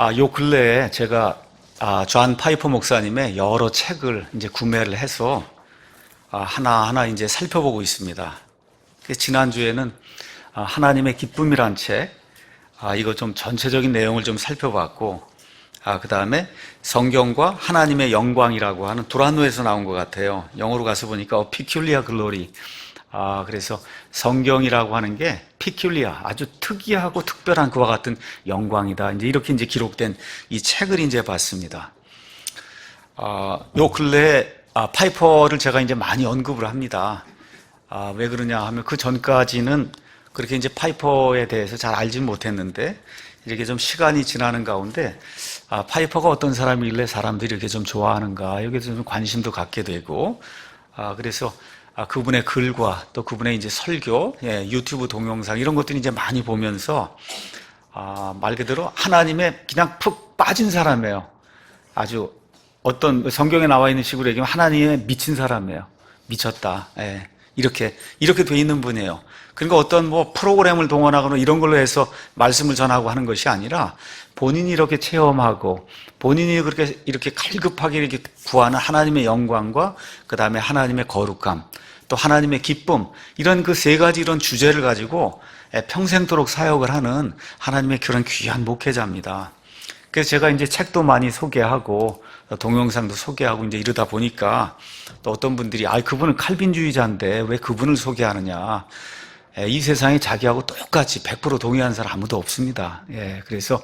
요 근래에 제가 존 파이퍼 목사님의 여러 책을 이제 구매를 해서 하나하나 이제 살펴보고 있습니다. 지난주에는 하나님의 기쁨이란 책, 이거 좀 전체적인 내용을 좀 살펴봤고, 그 다음에 성경과 하나님의 영광이라고 하는 두란노에서 나온 것 같아요. 영어로 가서 보니까 A Peculiar Glory. 그래서 성경이라고 하는 게 peculiar, 아주 특이하고 특별한 그와 같은 영광이다. 이제 이렇게 이제 기록된 이 책을 이제 봤습니다. 요 근래에 파이퍼를 제가 이제 많이 언급을 합니다. 왜 그러냐 하면 그 전까지는 그렇게 이제 파이퍼에 대해서 잘 알지 못했는데 이렇게 좀 시간이 지나는 가운데 파이퍼가 어떤 사람이길래 사람들이 이렇게 좀 좋아하는가 여기에 좀 관심도 갖게 되고 그래서 그분의 글과 또 그분의 이제 설교, 유튜브 동영상 이런 것들이 이제 많이 보면서 말 그대로 하나님의 그냥 푹 빠진 사람이에요. 아주 어떤 성경에 나와 있는 식으로 얘기하면 하나님에 미친 사람이에요. 미쳤다. 이렇게 돼 있는 분이에요. 그러니까 어떤 뭐 프로그램을 동원하거나 이런 걸로 해서 말씀을 전하고 하는 것이 아니라 본인이 이렇게 체험하고 본인이 그렇게 이렇게 갈급하게 이렇게 구하는 하나님의 영광과 그 다음에 하나님의 거룩함 또 하나님의 기쁨 이런 그 세 가지 이런 주제를 가지고 평생도록 사역을 하는 하나님의 그런 귀한 목회자입니다. 그래서 제가 이제 책도 많이 소개하고 동영상도 소개하고 이제 이러다 보니까 또 어떤 분들이 그분은 칼빈주의자인데 왜 그분을 소개하느냐. 이 세상에 자기하고 똑같이 100% 동의하는 사람 아무도 없습니다. 그래서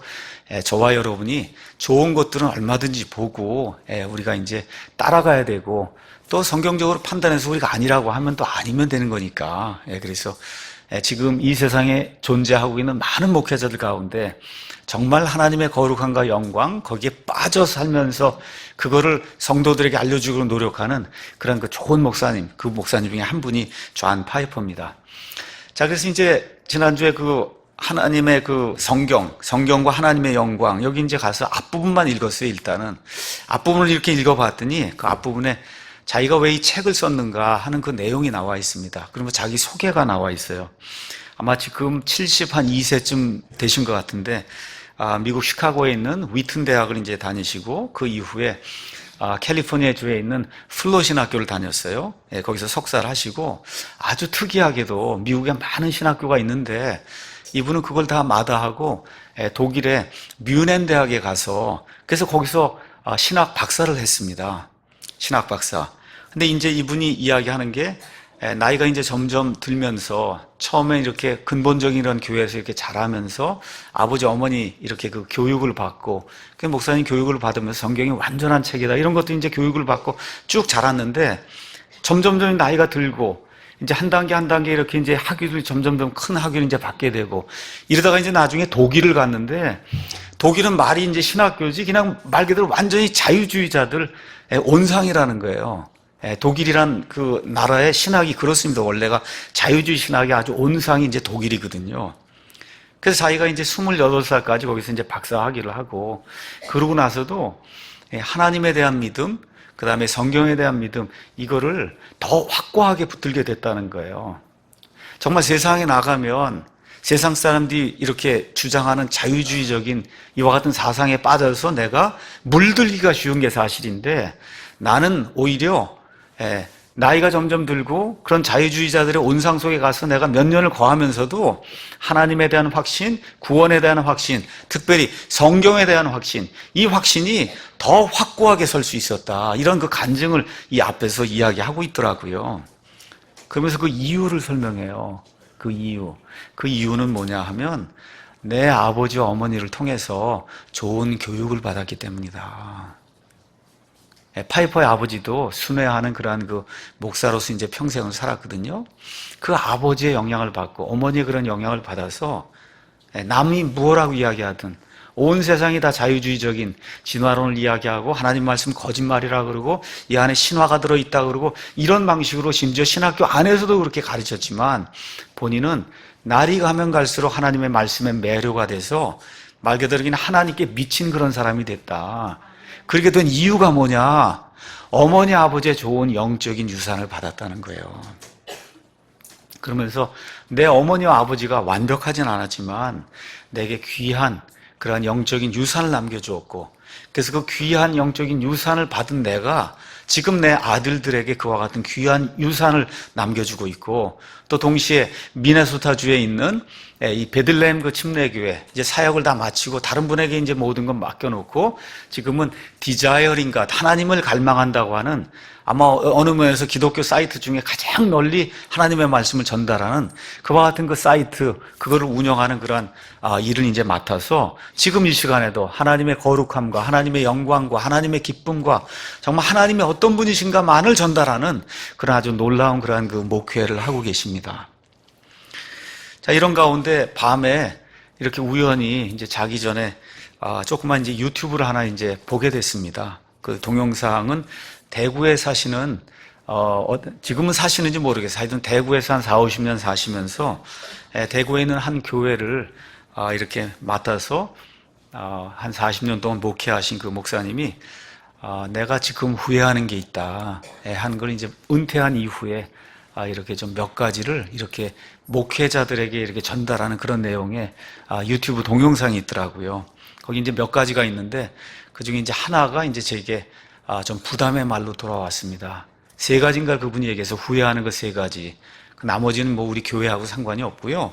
저와 여러분이 좋은 것들은 얼마든지 보고 우리가 이제 따라가야 되고 또 성경적으로 판단해서 우리가 아니라고 하면 또 아니면 되는 거니까. 그래서 지금 이 세상에 존재하고 있는 많은 목회자들 가운데 정말 하나님의 거룩함과 영광 거기에 빠져 살면서 그거를 성도들에게 알려주고 노력하는 그런 그 좋은 목사님, 그 목사님 중에 한 분이 존 파이퍼입니다. 자, 그래서 이제 지난주에 그 하나님의 그 성경과 하나님의 영광 여기 이제 가서 앞부분만 읽었어요. 일단은 앞부분을 이렇게 읽어봤더니 그 앞부분에 자기가 왜 이 책을 썼는가 하는 그 내용이 나와 있습니다. 그러면 자기 소개가 나와 있어요. 아마 지금 72세쯤 되신 것 같은데 미국 시카고에 있는 위튼 대학을 이제 다니시고 그 이후에 캘리포니아 주에 있는 플롯 신학교를 다녔어요. 거기서 석사를 하시고 아주 특이하게도 미국에 많은 신학교가 있는데 이분은 그걸 다 마다하고 독일의 뮌헨 대학에 가서 그래서 거기서 신학 박사를 했습니다. 신학 박사. 근데 이제 이분이 이야기하는 게 나이가 이제 점점 들면서 처음에 이렇게 근본적인 이런 교회에서 이렇게 자라면서 아버지 어머니 이렇게 그 교육을 받고 그 목사님 교육을 받으면서 성경이 완전한 책이다 이런 것도 이제 교육을 받고 쭉 자랐는데 점점 나이가 들고 이제 한 단계 이렇게 이제 학위를 점점 큰 학위를 이제 받게 되고 이러다가 이제 나중에 독일을 갔는데 독일은 말이 이제 신학교지 그냥 말 그대로 완전히 자유주의자들 온상이라는 거예요. 독일이란 그 나라의 신학이 그렇습니다. 원래가 자유주의 신학이 아주 온상이 이제 독일이거든요. 그래서 자기가 이제 28살까지 거기서 이제 박사 학위를 하고 그러고 나서도 하나님에 대한 믿음, 그 다음에 성경에 대한 믿음, 이거를 더 확고하게 붙들게 됐다는 거예요. 정말 세상에 나가면 세상 사람들이 이렇게 주장하는 자유주의적인 이와 같은 사상에 빠져서 내가 물들기가 쉬운 게 사실인데 나는 오히려 나이가 점점 들고 그런 자유주의자들의 온상 속에 가서 내가 몇 년을 거하면서도 하나님에 대한 확신, 구원에 대한 확신, 특별히 성경에 대한 확신, 이 확신이 더 확고하게 설 수 있었다. 이런 그 간증을 이 앞에서 이야기하고 있더라고요. 그러면서 그 이유를 설명해요. 그 이유는 뭐냐 하면 내 아버지와 어머니를 통해서 좋은 교육을 받았기 때문이다. 파이퍼의 아버지도 순회하는 그러한 그 목사로서 이제 평생을 살았거든요. 그 아버지의 영향을 받고 어머니의 그런 영향을 받아서 남이 무엇라고 이야기하든 온 세상이 다 자유주의적인 진화론을 이야기하고 하나님 말씀 거짓말이라 그러고 이 안에 신화가 들어있다 그러고 이런 방식으로 심지어 신학교 안에서도 그렇게 가르쳤지만 본인은 날이 가면 갈수록 하나님의 말씀에 매료가 돼서 말 그대로 하나님께 미친 그런 사람이 됐다. 그렇게 된 이유가 뭐냐? 어머니 아버지의 좋은 영적인 유산을 받았다는 거예요. 그러면서 내 어머니와 아버지가 완벽하진 않았지만 내게 귀한 그러한 영적인 유산을 남겨주었고, 그래서 그 귀한 영적인 유산을 받은 내가 지금 내 아들들에게 그와 같은 귀한 유산을 남겨주고 있고, 또 동시에 미네소타주에 있는 이 베들레헴 그 침례교회 이제 사역을 다 마치고 다른 분에게 이제 모든 건 맡겨놓고 지금은 디자이어링 갓, 하나님을 갈망한다고 하는, 아마 어느 면에서 기독교 사이트 중에 가장 널리 하나님의 말씀을 전달하는 그와 같은 그 사이트, 그거를 운영하는 그러한 일을 이제 맡아서 지금 이 시간에도 하나님의 거룩함과 하나님의 영광과 하나님의 기쁨과 정말 하나님의 어떤 분이신가만을 전달하는 그런 아주 놀라운 그러한 그 목회를 하고 계십니다. 자, 이런 가운데 밤에 이렇게 우연히 이제 자기 전에 조그만 이제 유튜브를 하나 이제 보게 됐습니다. 그 동영상은 대구에 사시는, 지금은 사시는지 모르겠어요. 하여튼 대구에서 한 40, 50년 사시면서 대구에 있는 한 교회를 이렇게 맡아서 한 40년 동안 목회하신 그 목사님이 내가 지금 후회하는 게 있다 한 걸 이제 은퇴한 이후에 이렇게 좀 몇 가지를 이렇게 목회자들에게 이렇게 전달하는 그런 내용의 유튜브 동영상이 있더라고요. 거기 이제 몇 가지가 있는데 그 중에 이제 하나가 이제 제게 좀 부담의 말로 돌아왔습니다. 세 가지인가 그분이 얘기해서 후회하는 그 세 가지. 그 나머지는 뭐 우리 교회하고 상관이 없고요.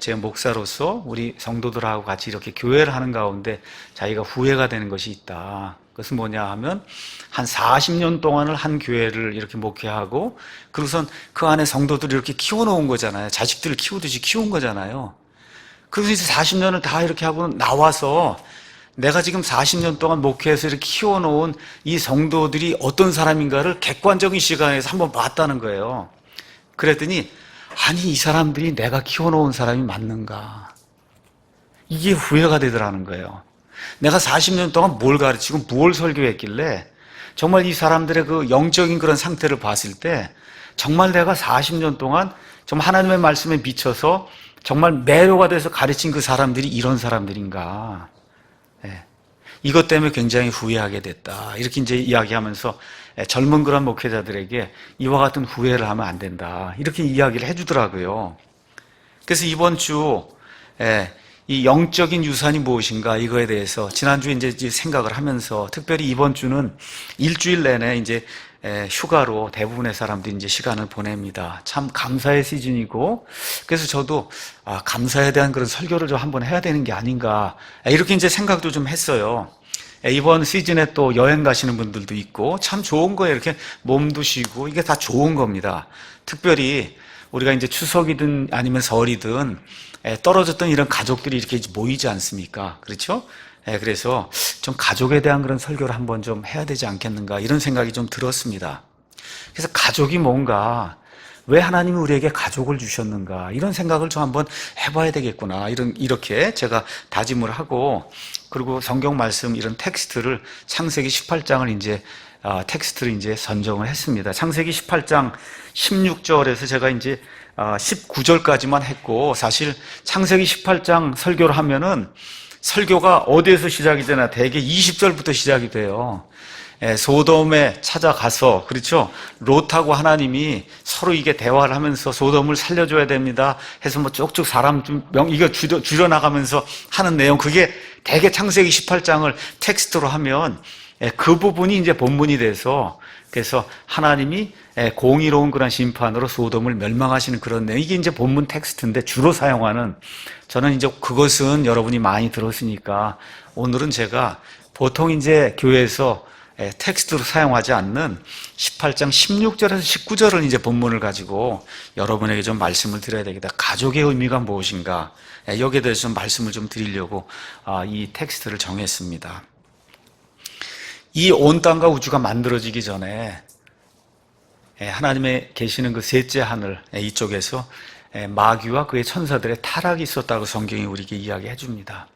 제 목사로서 우리 성도들하고 같이 이렇게 교회를 하는 가운데 자기가 후회가 되는 것이 있다. 그것은 뭐냐 하면 한 40년 동안을 한 교회를 이렇게 목회하고 그러고선 그 안에 성도들을 이렇게 키워놓은 거잖아요. 자식들을 키우듯이 키운 거잖아요. 그래서 이제 40년을 다 이렇게 하고 나와서 내가 지금 40년 동안 목회해서 이렇게 키워놓은 이 성도들이 어떤 사람인가를 객관적인 시간에서 한번 봤다는 거예요. 그랬더니 아니 이 사람들이 내가 키워놓은 사람이 맞는가, 이게 후회가 되더라는 거예요. 내가 40년 동안 뭘 가르치고 뭘 설교했길래 정말 이 사람들의 그 영적인 그런 상태를 봤을 때 정말 내가 40년 동안 정말 하나님의 말씀에 미쳐서 정말 매료가 돼서 가르친 그 사람들이 이런 사람들인가, 이것 때문에 굉장히 후회하게 됐다. 이렇게 이제 이야기하면서 젊은 그런 목회자들에게 이와 같은 후회를 하면 안 된다. 이렇게 이야기를 해주더라고요. 그래서 이번 주 이 영적인 유산이 무엇인가 이거에 대해서 지난주에 이제 생각을 하면서 특별히 이번 주는 일주일 내내 이제 휴가로 대부분의 사람들이 이제 시간을 보냅니다. 참 감사의 시즌이고, 그래서 저도 감사에 대한 그런 설교를 좀 한번 해야 되는 게 아닌가 이렇게 이제 생각도 좀 했어요. 이번 시즌에 또 여행 가시는 분들도 있고 참 좋은 거예요. 이렇게 몸도 쉬고 이게 다 좋은 겁니다. 특별히 우리가 이제 추석이든 아니면 설이든 떨어졌던 이런 가족들이 이렇게 모이지 않습니까? 그렇죠? 그래서 좀 가족에 대한 그런 설교를 한번 좀 해야 되지 않겠는가 이런 생각이 좀 들었습니다. 그래서 가족이 뭔가, 왜 하나님이 우리에게 가족을 주셨는가 이런 생각을 좀 한번 해봐야 되겠구나 이렇게 제가 다짐을 하고, 그리고 성경 말씀 이런 텍스트를 창세기 18장을 이제 텍스트를 이제 선정을 했습니다. 창세기 18장 16절에서 제가 이제 19절까지만 했고, 사실 창세기 18장 설교를 하면은 설교가 어디에서 시작이 되나 대개 20절부터 시작이 돼요. 소돔에 찾아가서, 그렇죠? 롯하고 하나님이 서로 이게 대화를 하면서 소돔을 살려줘야 됩니다 해서 뭐 쭉쭉 사람 좀 이거 줄여나가면서 하는 내용, 그게 대개 창세기 18장을 텍스트로 하면 그 부분이 이제 본문이 돼서, 그래서 하나님이 공의로운 그런 심판으로 소돔을 멸망하시는 그런 내용, 이게 이제 본문 텍스트인데 주로 사용하는, 저는 이제 그것은 여러분이 많이 들었으니까 오늘은 제가 보통 이제 교회에서 텍스트로 사용하지 않는 18장 16절에서 19절을 이제 본문을 가지고 여러분에게 좀 말씀을 드려야 되겠다. 가족의 의미가 무엇인가, 여기에 대해서 좀 말씀을 좀 드리려고 이 텍스트를 정했습니다. 이 온 땅과 우주가 만들어지기 전에 하나님의 계시는 그 셋째 하늘 이쪽에서 마귀와 그의 천사들의 타락이 있었다고 성경이 우리에게 이야기해 줍니다.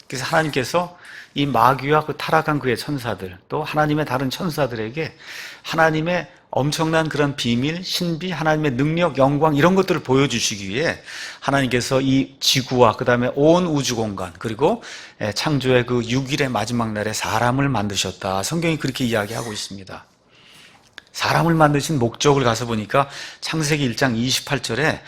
그래서 하나님께서 이 마귀와 그 타락한 그의 천사들, 또 하나님의 다른 천사들에게 하나님의 엄청난 그런 비밀, 신비, 하나님의 능력, 영광 이런 것들을 보여주시기 위해 하나님께서 이 지구와 그 다음에 온 우주 공간, 그리고 창조의 그 6일의 마지막 날에 사람을 만드셨다. 성경이 그렇게 이야기하고 있습니다. 사람을 만드신 목적을 가서 보니까 창세기 1장 28절에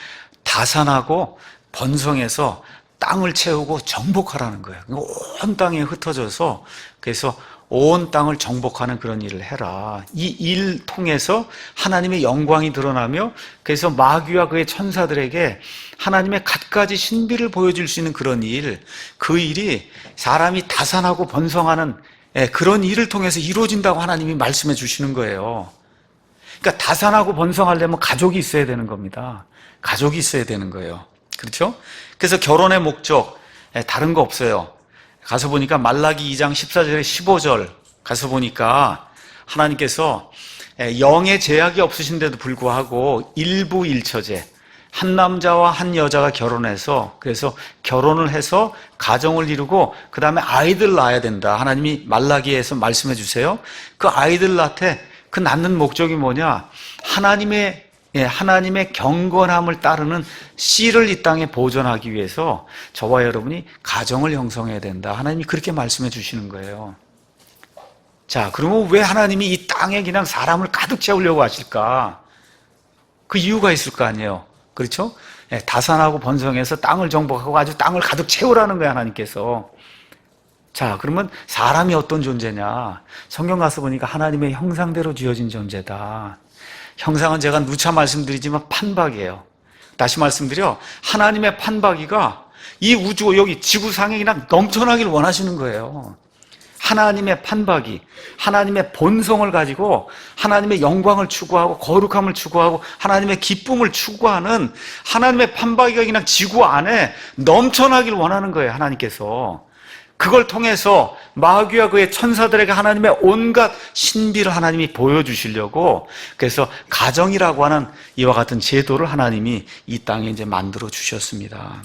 다산하고 번성해서 땅을 채우고 정복하라는 거예요. 온 땅에 흩어져서 그래서 온 땅을 정복하는 그런 일을 해라. 이 일 통해서 하나님의 영광이 드러나며 그래서 마귀와 그의 천사들에게 하나님의 갖가지 신비를 보여줄 수 있는 그런 일, 그 일이 사람이 다산하고 번성하는 그런 일을 통해서 이루어진다고 하나님이 말씀해 주시는 거예요. 그러니까 다산하고 번성하려면 가족이 있어야 되는 겁니다. 가족이 있어야 되는 거예요. 그렇죠? 그래서 결혼의 목적 다른 거 없어요. 가서 보니까 말라기 2장 14절에 15절 가서 보니까 하나님께서 영의 제약이 없으신데도 불구하고 일부일처제 한 남자와 한 여자가 결혼해서 그래서 결혼을 해서 가정을 이루고 그 다음에 아이들 낳아야 된다. 하나님이 말라기에서 말씀해 주세요. 그 아이들 낳되 그 낳는 목적이 뭐냐? 하나님의 경건함을 따르는 씨를 이 땅에 보존하기 위해서 저와 여러분이 가정을 형성해야 된다. 하나님이 그렇게 말씀해 주시는 거예요. 자, 그러면 왜 하나님이 이 땅에 그냥 사람을 가득 채우려고 하실까? 그 이유가 있을 거 아니에요. 그렇죠? 다산하고 번성해서 땅을 정복하고 아주 땅을 가득 채우라는 거예요, 하나님께서. 자, 그러면 사람이 어떤 존재냐? 성경 가서 보니까 하나님의 형상대로 지어진 존재다. 형상은 제가 누차 말씀드리지만 판박이에요. 다시 말씀드려, 하나님의 판박이가 이 우주, 여기 지구상에 그냥 넘쳐나길 원하시는 거예요. 하나님의 판박이, 하나님의 본성을 가지고 하나님의 영광을 추구하고 거룩함을 추구하고 하나님의 기쁨을 추구하는 하나님의 판박이가 그냥 지구 안에 넘쳐나길 원하는 거예요, 하나님께서. 그걸 통해서 마귀와 그의 천사들에게 하나님의 온갖 신비를 하나님이 보여주시려고 그래서 가정이라고 하는 이와 같은 제도를 하나님이 이 땅에 이제 만들어 주셨습니다.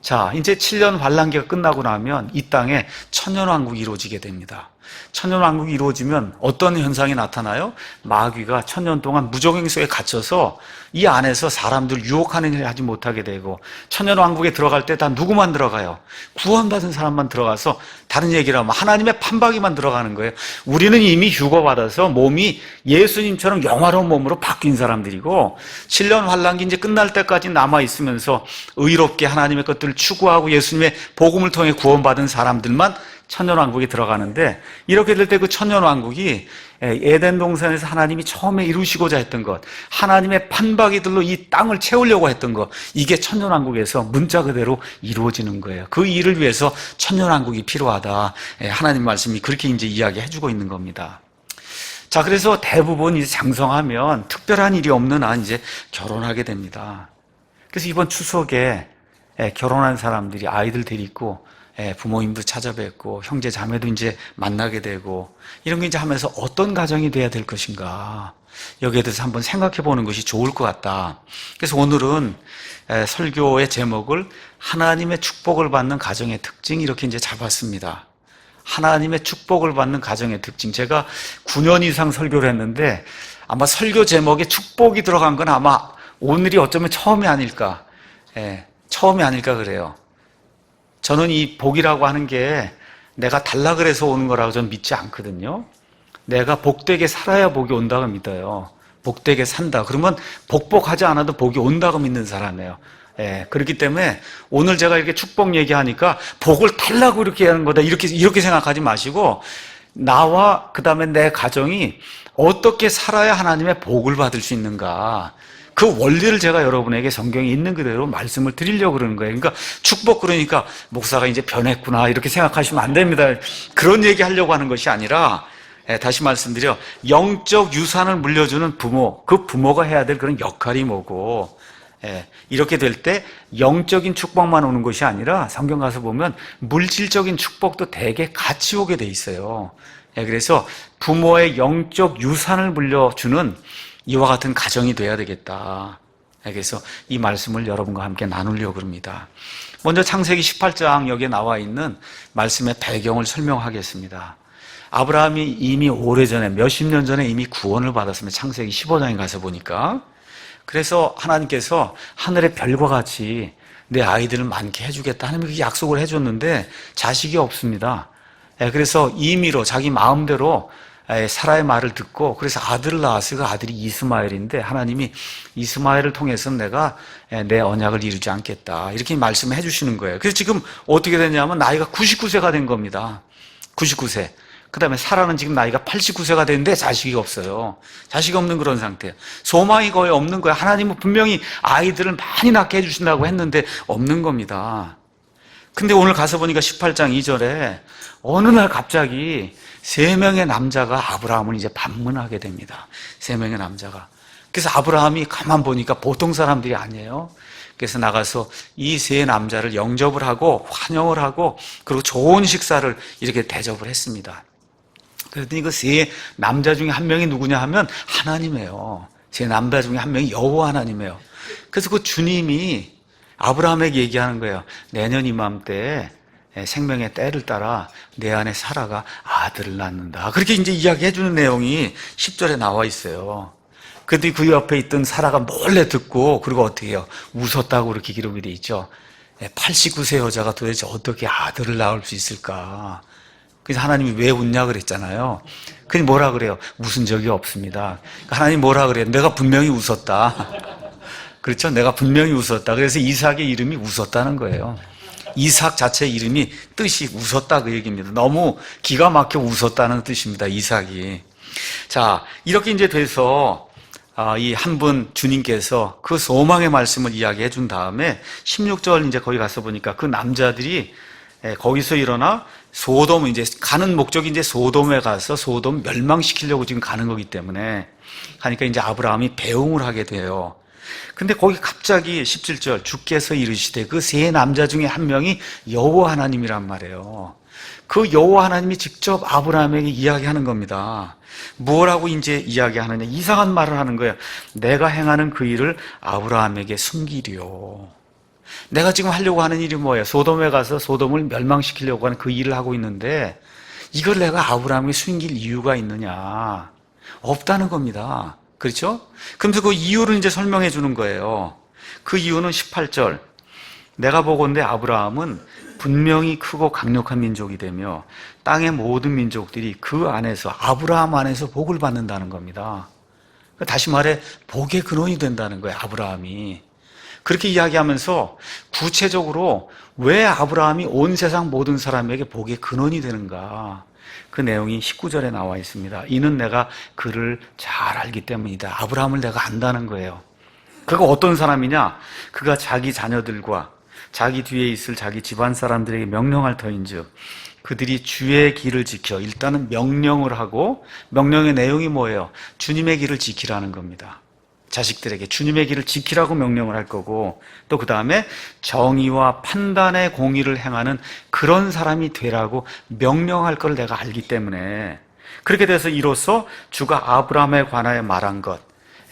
자, 이제 7년 환란기가 끝나고 나면 이 땅에 천년왕국이 이루어지게 됩니다. 천년왕국이 이루어지면 어떤 현상이 나타나요? 마귀가 천년 동안 무적행 속에 갇혀서 이 안에서 사람들 유혹하는 일을 하지 못하게 되고 천년왕국에 들어갈 때 다 누구만 들어가요? 구원받은 사람만 들어가서 다른 얘기를 하면 하나님의 판박이만 들어가는 거예요. 우리는 이미 휴거받아서 몸이 예수님처럼 영화로운 몸으로 바뀐 사람들이고 7년 환란기 이제 끝날 때까지 남아있으면서 의롭게 하나님의 것들을 추구하고 예수님의 복음을 통해 구원받은 사람들만 천년왕국에 들어가는데 이렇게 될 때 그 천년왕국이 에덴 동산에서 하나님이 처음에 이루시고자 했던 것, 하나님의 판박이들로 이 땅을 채우려고 했던 것, 이게 천년왕국에서 문자 그대로 이루어지는 거예요. 그 일을 위해서 천년왕국이 필요하다. 하나님 말씀이 그렇게 이제 이야기해주고 있는 겁니다. 자, 그래서 대부분 이제 장성하면 특별한 일이 없는 한 이제 결혼하게 됩니다. 그래서 이번 추석에 결혼한 사람들이 아이들 데리고 부모님도 찾아뵙고 형제 자매도 이제 만나게 되고 이런 거 이제 하면서 어떤 가정이 돼야 될 것인가 여기에 대해서 한번 생각해 보는 것이 좋을 것 같다. 그래서 오늘은 설교의 제목을 하나님의 축복을 받는 가정의 특징 이렇게 이제 잡았습니다. 하나님의 축복을 받는 가정의 특징. 제가 9년 이상 설교를 했는데 아마 설교 제목에 축복이 들어간 건 아마 오늘이 어쩌면 처음이 아닐까. 처음이 아닐까 그래요. 저는 이 복이라고 하는 게 내가 달라 그래서 오는 거라고 저는 믿지 않거든요. 내가 복되게 살아야 복이 온다고 믿어요. 복되게 산다. 그러면 복복하지 않아도 복이 온다고 믿는 사람이에요. 그렇기 때문에 오늘 제가 이렇게 축복 얘기하니까 복을 달라고 이렇게 하는 거다. 이렇게 생각하지 마시고 나와 그 다음에 내 가정이 어떻게 살아야 하나님의 복을 받을 수 있는가. 그 원리를 제가 여러분에게 성경에 있는 그대로 말씀을 드리려고 그러는 거예요. 그러니까 축복 그러니까 목사가 이제 변했구나 이렇게 생각하시면 안 됩니다. 그런 얘기 하려고 하는 것이 아니라 다시 말씀드려 영적 유산을 물려주는 부모, 그 부모가 해야 될 그런 역할이 뭐고 이렇게 될 때 영적인 축복만 오는 것이 아니라 성경 가서 보면 물질적인 축복도 대개 같이 오게 돼 있어요. 그래서 부모의 영적 유산을 물려주는 이와 같은 가정이 돼야 되겠다. 그래서 이 말씀을 여러분과 함께 나누려고 합니다. 먼저 창세기 18장 여기에 나와 있는 말씀의 배경을 설명하겠습니다. 아브라함이 이미 오래전에 몇십 년 전에 이미 구원을 받았습니다. 창세기 15장에 가서 보니까. 그래서 하나님께서 하늘의 별과 같이 내 아이들을 많게 해주겠다. 하나님이 약속을 해줬는데 자식이 없습니다. 그래서 임의로 자기 마음대로 사라의 말을 듣고 그래서 아들을 낳았어요. 그 아들이 이스마엘인데 하나님이 이스마엘을 통해서는 내가 내 언약을 이루지 않겠다 이렇게 말씀을 해주시는 거예요. 그래서 지금 어떻게 됐냐면 나이가 99세가 된 겁니다. 99세. 그 다음에 사라는 지금 나이가 89세가 됐는데 자식이 없어요. 자식이 없는 그런 상태예요. 소망이 거의 없는 거예요. 하나님은 분명히 아이들을 많이 낳게 해주신다고 했는데 없는 겁니다. 근데 오늘 가서 보니까 18장 2절에 어느 날 갑자기 3명의 남자가 아브라함을 이제 방문하게 됩니다. 3명의 남자가. 그래서 아브라함이 가만 보니까 보통 사람들이 아니에요. 그래서 나가서 이 3 남자를 영접을 하고 환영을 하고 그리고 좋은 식사를 이렇게 대접을 했습니다. 그랬더니 그 3 남자 중에 한 명이 누구냐 하면 하나님이에요. 3 남자 중에 한 명이 여호와 하나님이에요. 그래서 그 주님이 아브라함에게 얘기하는 거예요. 내년 이맘때에 생명의 때를 따라 내 안에 사라가 아들을 낳는다. 그렇게 이제 이야기해 주는 내용이 10절에 나와 있어요. 그런데 그 옆에 있던 사라가 몰래 듣고 그리고 어떻게 해요? 웃었다고 그렇게 기록이 돼 있죠. 89세 여자가 도대체 어떻게 아들을 낳을 수 있을까? 그래서 하나님이 왜 웃냐 그랬잖아요. 그래서 뭐라 그래요? 웃은 적이 없습니다. 하나님 뭐라 그래요? 내가 분명히 웃었다. 그렇죠? 내가 분명히 웃었다. 그래서 이삭의 이름이 웃었다는 거예요. 이삭 자체 이름이 뜻이 웃었다 그 얘기입니다. 너무 기가 막혀 웃었다는 뜻입니다. 이삭이. 자, 이렇게 이제 돼서 이 한 분 주님께서 그 소망의 말씀을 이야기해 준 다음에 16절 이제 거기 가서 보니까 그 남자들이 거기서 일어나 소돔 이제 가는 목적이 이제 소돔에 가서 소돔 멸망시키려고 지금 가는 거기 때문에 하니까 이제 아브라함이 배웅을 하게 돼요. 근데 거기 갑자기 17절 주께서 이르시되 그 3 남자 중에 한 명이 여호와 하나님이란 말이에요. 그 여호와 하나님이 직접 아브라함에게 이야기하는 겁니다. 뭐라고 이제 이야기하느냐? 이상한 말을 하는 거예요. 내가 행하는 그 일을 아브라함에게 숨기리요. 내가 지금 하려고 하는 일이 뭐예요? 소돔에 가서 소돔을 멸망시키려고 하는 그 일을 하고 있는데 이걸 내가 아브라함에게 숨길 이유가 있느냐? 없다는 겁니다. 그렇죠? 그러면서 그 이유를 이제 설명해 주는 거예요. 그 이유는 18절. 내가 보건대 아브라함은 분명히 크고 강력한 민족이 되며 땅의 모든 민족들이 그 안에서 아브라함 안에서 복을 받는다는 겁니다. 다시 말해 복의 근원이 된다는 거예요. 아브라함이. 그렇게 이야기하면서 구체적으로 왜 아브라함이 온 세상 모든 사람에게 복의 근원이 되는가? 그 내용이 19절에 나와 있습니다. 이는 내가 그를 잘 알기 때문이다. 아브라함을 내가 안다는 거예요. 그가 어떤 사람이냐? 그가 자기 자녀들과 자기 뒤에 있을 자기 집안 사람들에게 명령할 터인즉 그들이 주의 길을 지켜 일단은 명령을 하고 명령의 내용이 뭐예요? 주님의 길을 지키라는 겁니다. 자식들에게 주님의 길을 지키라고 명령을 할 거고 또 그 다음에 정의와 판단의 공의를 행하는 그런 사람이 되라고 명령할 걸 내가 알기 때문에 그렇게 돼서 이로써 주가 아브라함에 관하여 말한 것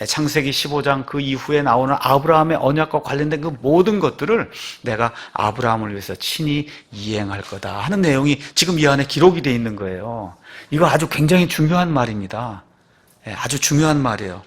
창세기 15장 그 이후에 나오는 아브라함의 언약과 관련된 그 모든 것들을 내가 아브라함을 위해서 친히 이행할 거다 하는 내용이 지금 이 안에 기록이 되어 있는 거예요. 이거 아주 굉장히 중요한 말입니다. 아주 중요한 말이에요.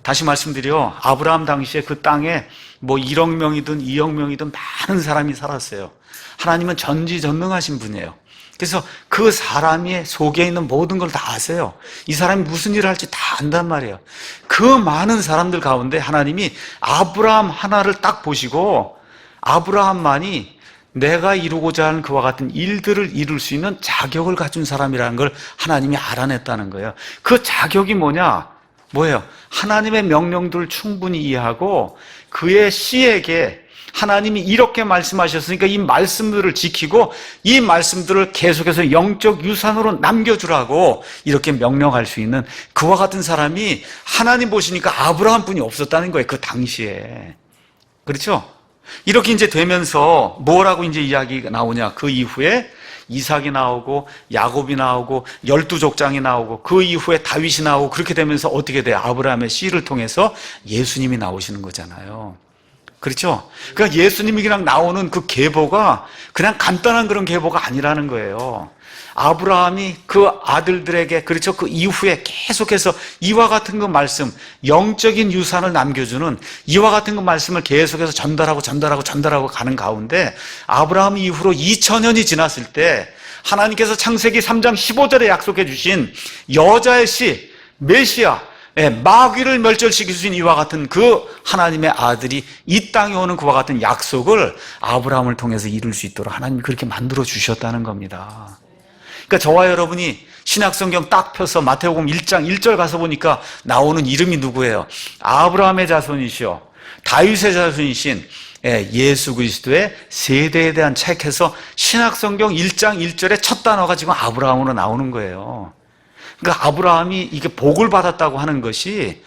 다시 말씀드려 아브라함 당시에 그 땅에 뭐 1억 명이든 2억 명이든 많은 사람이 살았어요. 하나님은 전지전능하신 분이에요. 그래서 그 사람의 속에 있는 모든 걸 다 아세요. 이 사람이 무슨 일을 할지 다 안단 말이에요. 그 많은 사람들 가운데 하나님이 아브라함 하나를 딱 보시고 아브라함만이 내가 이루고자 하는 그와 같은 일들을 이룰 수 있는 자격을 갖춘 사람이라는 걸 하나님이 알아냈다는 거예요. 그 자격이 뭐예요? 하나님의 명령들을 충분히 이해하고 그의 씨에게 하나님이 이렇게 말씀하셨으니까 이 말씀들을 지키고 이 말씀들을 계속해서 영적 유산으로 남겨주라고 이렇게 명령할 수 있는 그와 같은 사람이 하나님 보시니까 아브라함뿐이 없었다는 거예요. 그 당시에. 그렇죠? 이렇게 이제 되면서 뭐라고 이제 이야기가 나오냐? 그 이후에 이삭이 나오고 야곱이 나오고 12족장이 나오고 그 이후에 다윗이 나오고 그렇게 되면서 어떻게 돼요? 아브라함의 씨를 통해서 예수님이 나오시는 거잖아요. 그렇죠? 그러니까 예수님이 그냥 나오는 그 계보가 그냥 간단한 그런 계보가 아니라는 거예요. 아브라함이 그 아들들에게 그렇죠? 그 이후에 계속해서 이와 같은 그 말씀, 영적인 유산을 남겨주는 이와 같은 그 말씀을 계속해서 전달하고 가는 가운데 아브라함 이후로 2000년이 지났을 때 하나님께서 창세기 3장 15절에 약속해 주신 여자의 씨, 메시아, 마귀를 멸절시킬 수 있는 이와 같은 그 하나님의 아들이 이 땅에 오는 그와 같은 약속을 아브라함을 통해서 이룰 수 있도록 하나님이 그렇게 만들어 주셨다는 겁니다. 그러니까 저와 여러분이 신약성경 딱 펴서 마태복음 1장 1절 가서 보니까 나오는 이름이 누구예요? 아브라함의 자손이시오, 다윗의 자손이신 예수 그리스도의 세대에 대한 책에서 신약성경 1장 1절의 첫 단어가 지금 아브라함으로 나오는 거예요. 그러니까 아브라함이 이게 복을 받았다고 하는 것이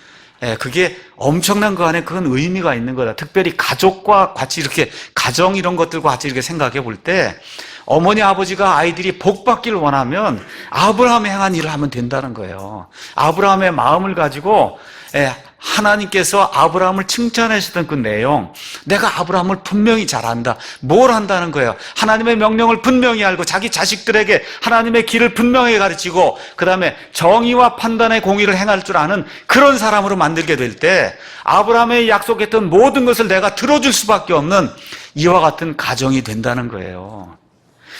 그게 엄청난 그 안에 그건 의미가 있는 거다. 특별히 가족과 같이 이렇게 가정 이런 것들과 같이 이렇게 생각해 볼 때 어머니 아버지가 아이들이 복 받기를 원하면 아브라함이 행한 일을 하면 된다는 거예요. 아브라함의 마음을 가지고 하나님께서 아브라함을 칭찬하셨던 그 내용, 내가 아브라함을 분명히 잘 안다. 뭘 한다는 거예요? 하나님의 명령을 분명히 알고 자기 자식들에게 하나님의 길을 분명히 가르치고 그 다음에 정의와 판단의 공의를 행할 줄 아는 그런 사람으로 만들게 될 때 아브라함의 약속했던 모든 것을 내가 들어줄 수밖에 없는 이와 같은 가정이 된다는 거예요.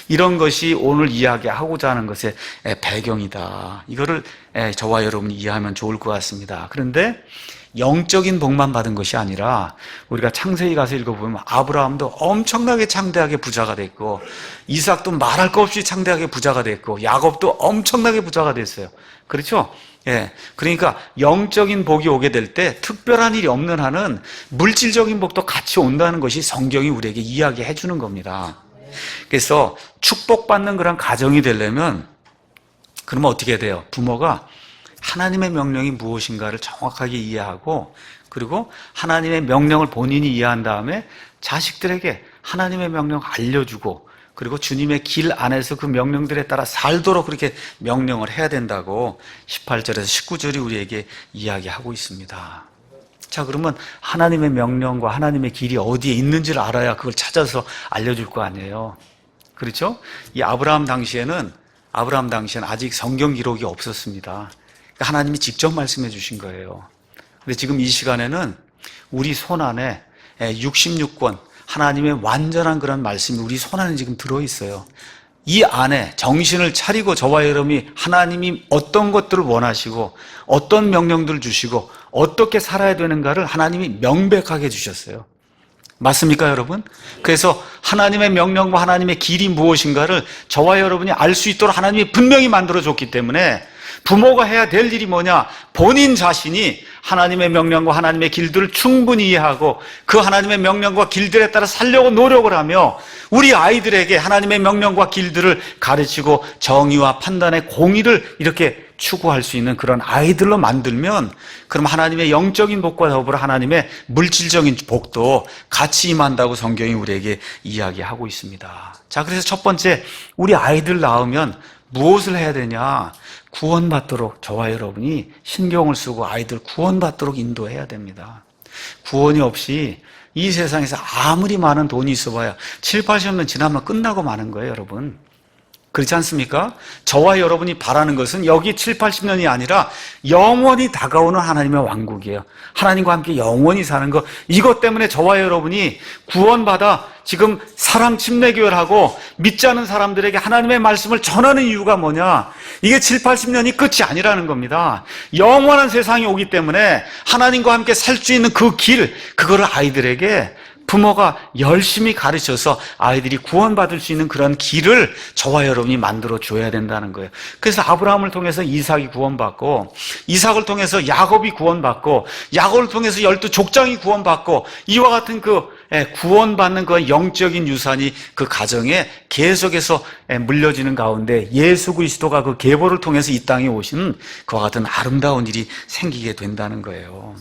이런 것이 오늘 이야기하고자 하는 것의 배경이다. 이거를 저와 여러분이 이해하면 좋을 것 같습니다. 그런데 영적인 복만 받은 것이 아니라 우리가 창세기 가서 읽어보면 아브라함도 엄청나게 창대하게 부자가 됐고 이삭도 말할 것 없이 창대하게 부자가 됐고 야곱도 엄청나게 부자가 됐어요. 그렇죠? 그러니까 영적인 복이 오게 될 때 특별한 일이 없는 한은 물질적인 복도 같이 온다는 것이 성경이 우리에게 이야기해 주는 겁니다. 그래서 축복받는 그런 가정이 되려면 그러면 어떻게 돼요? 부모가 하나님의 명령이 무엇인가를 정확하게 이해하고 그리고 하나님의 명령을 본인이 이해한 다음에 자식들에게 하나님의 명령을 알려주고 그리고 주님의 길 안에서 그 명령들에 따라 살도록 그렇게 명령을 해야 된다고 18절에서 19절이 우리에게 이야기하고 있습니다. 자, 그러면 하나님의 명령과 하나님의 길이 어디에 있는지를 알아야 그걸 찾아서 알려줄 거 아니에요. 그렇죠? 이 아브라함 당시에는 아직 성경 기록이 없었습니다. 그러니까 하나님이 직접 말씀해 주신 거예요. 근데 지금 이 시간에는 우리 손 안에 66권 하나님의 완전한 그런 말씀이 우리 손 안에 지금 들어있어요. 이 안에 정신을 차리고 저와 여러분이 하나님이 어떤 것들을 원하시고 어떤 명령들을 주시고 어떻게 살아야 되는가를 하나님이 명백하게 주셨어요. 맞습니까, 여러분? 그래서 하나님의 명령과 하나님의 길이 무엇인가를 저와 여러분이 알 수 있도록 하나님이 분명히 만들어줬기 때문에 부모가 해야 될 일이 뭐냐? 본인 자신이 하나님의 명령과 하나님의 길들을 충분히 이해하고 그 하나님의 명령과 길들에 따라 살려고 노력을 하며 우리 아이들에게 하나님의 명령과 길들을 가르치고 정의와 판단의 공의를 이렇게 추구할 수 있는 그런 아이들로 만들면 그럼 하나님의 영적인 복과 더불어 하나님의 물질적인 복도 같이 임한다고 성경이 우리에게 이야기하고 있습니다. 자, 그래서 첫 번째 우리 아이들 낳으면 무엇을 해야 되냐? 구원받도록 저와 여러분이 신경을 쓰고 아이들 구원받도록 인도해야 됩니다. 구원이 없이 이 세상에서 아무리 많은 돈이 있어봐야 7, 80년 지나면 끝나고 마는 거예요, 여러분. 그렇지 않습니까? 저와 여러분이 바라는 것은 여기 7, 80년이 아니라 영원히 다가오는 하나님의 왕국이에요. 하나님과 함께 영원히 사는 것. 이것 때문에 저와 여러분이 구원받아 지금 사랑 침례교회하고 믿지 않은 사람들에게 하나님의 말씀을 전하는 이유가 뭐냐? 이게 7, 80년이 끝이 아니라는 겁니다. 영원한 세상이 오기 때문에 하나님과 함께 살 수 있는 그 길, 그거를 아이들에게 부모가 열심히 가르쳐서 아이들이 구원받을 수 있는 그런 길을 저와 여러분이 만들어 줘야 된다는 거예요. 그래서 아브라함을 통해서 이삭이 구원받고 이삭을 통해서 야곱이 구원받고 야곱을 통해서 12족장이 구원받고 이와 같은 그 구원받는 그 영적인 유산이 그 가정에 계속해서 물려지는 가운데 예수 그리스도가 그 계보를 통해서 이 땅에 오시는 그와 같은 아름다운 일이 생기게 된다는 거예요.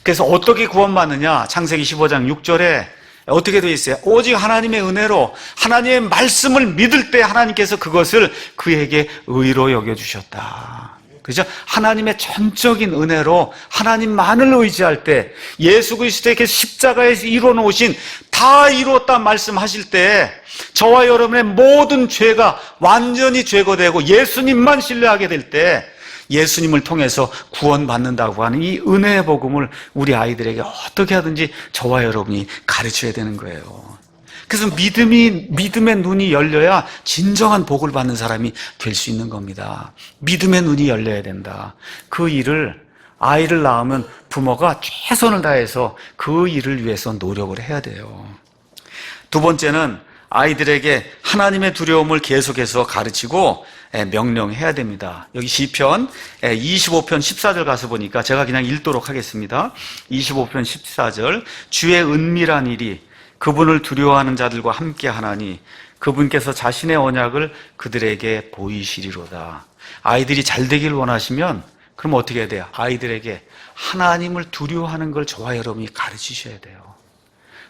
그래서 어떻게 구원받느냐? 창세기 15장 6절에 어떻게 되어 있어요? 오직 하나님의 은혜로 하나님의 말씀을 믿을 때 하나님께서 그것을 그에게 의로 여겨주셨다. 그죠? 하나님의 전적인 은혜로 하나님만을 의지할 때 예수 그리스도에게 십자가에서 이루어놓으신 다 이루었다 말씀하실 때 저와 여러분의 모든 죄가 완전히 제거되고 예수님만 신뢰하게 될 때 예수님을 통해서 구원받는다고 하는 이 은혜의 복음을 우리 아이들에게 어떻게 하든지 저와 여러분이 가르쳐야 되는 거예요. 그래서 믿음의 눈이 열려야 진정한 복을 받는 사람이 될 수 있는 겁니다. 믿음의 눈이 열려야 된다. 그 일을, 아이를 낳으면 부모가 최선을 다해서 그 일을 위해서 노력을 해야 돼요. 두 번째는 아이들에게 하나님의 두려움을 계속해서 가르치고 명령해야 됩니다. 여기 시편 25편 14절 가서 보니까 제가 그냥 읽도록 하겠습니다. 25편 14절, 주의 은밀한 일이 그분을 두려워하는 자들과 함께 하나니 그분께서 자신의 언약을 그들에게 보이시리로다. 아이들이 잘 되길 원하시면 그럼 어떻게 해야 돼요? 아이들에게 하나님을 두려워하는 걸 저와 여러분이 가르치셔야 돼요.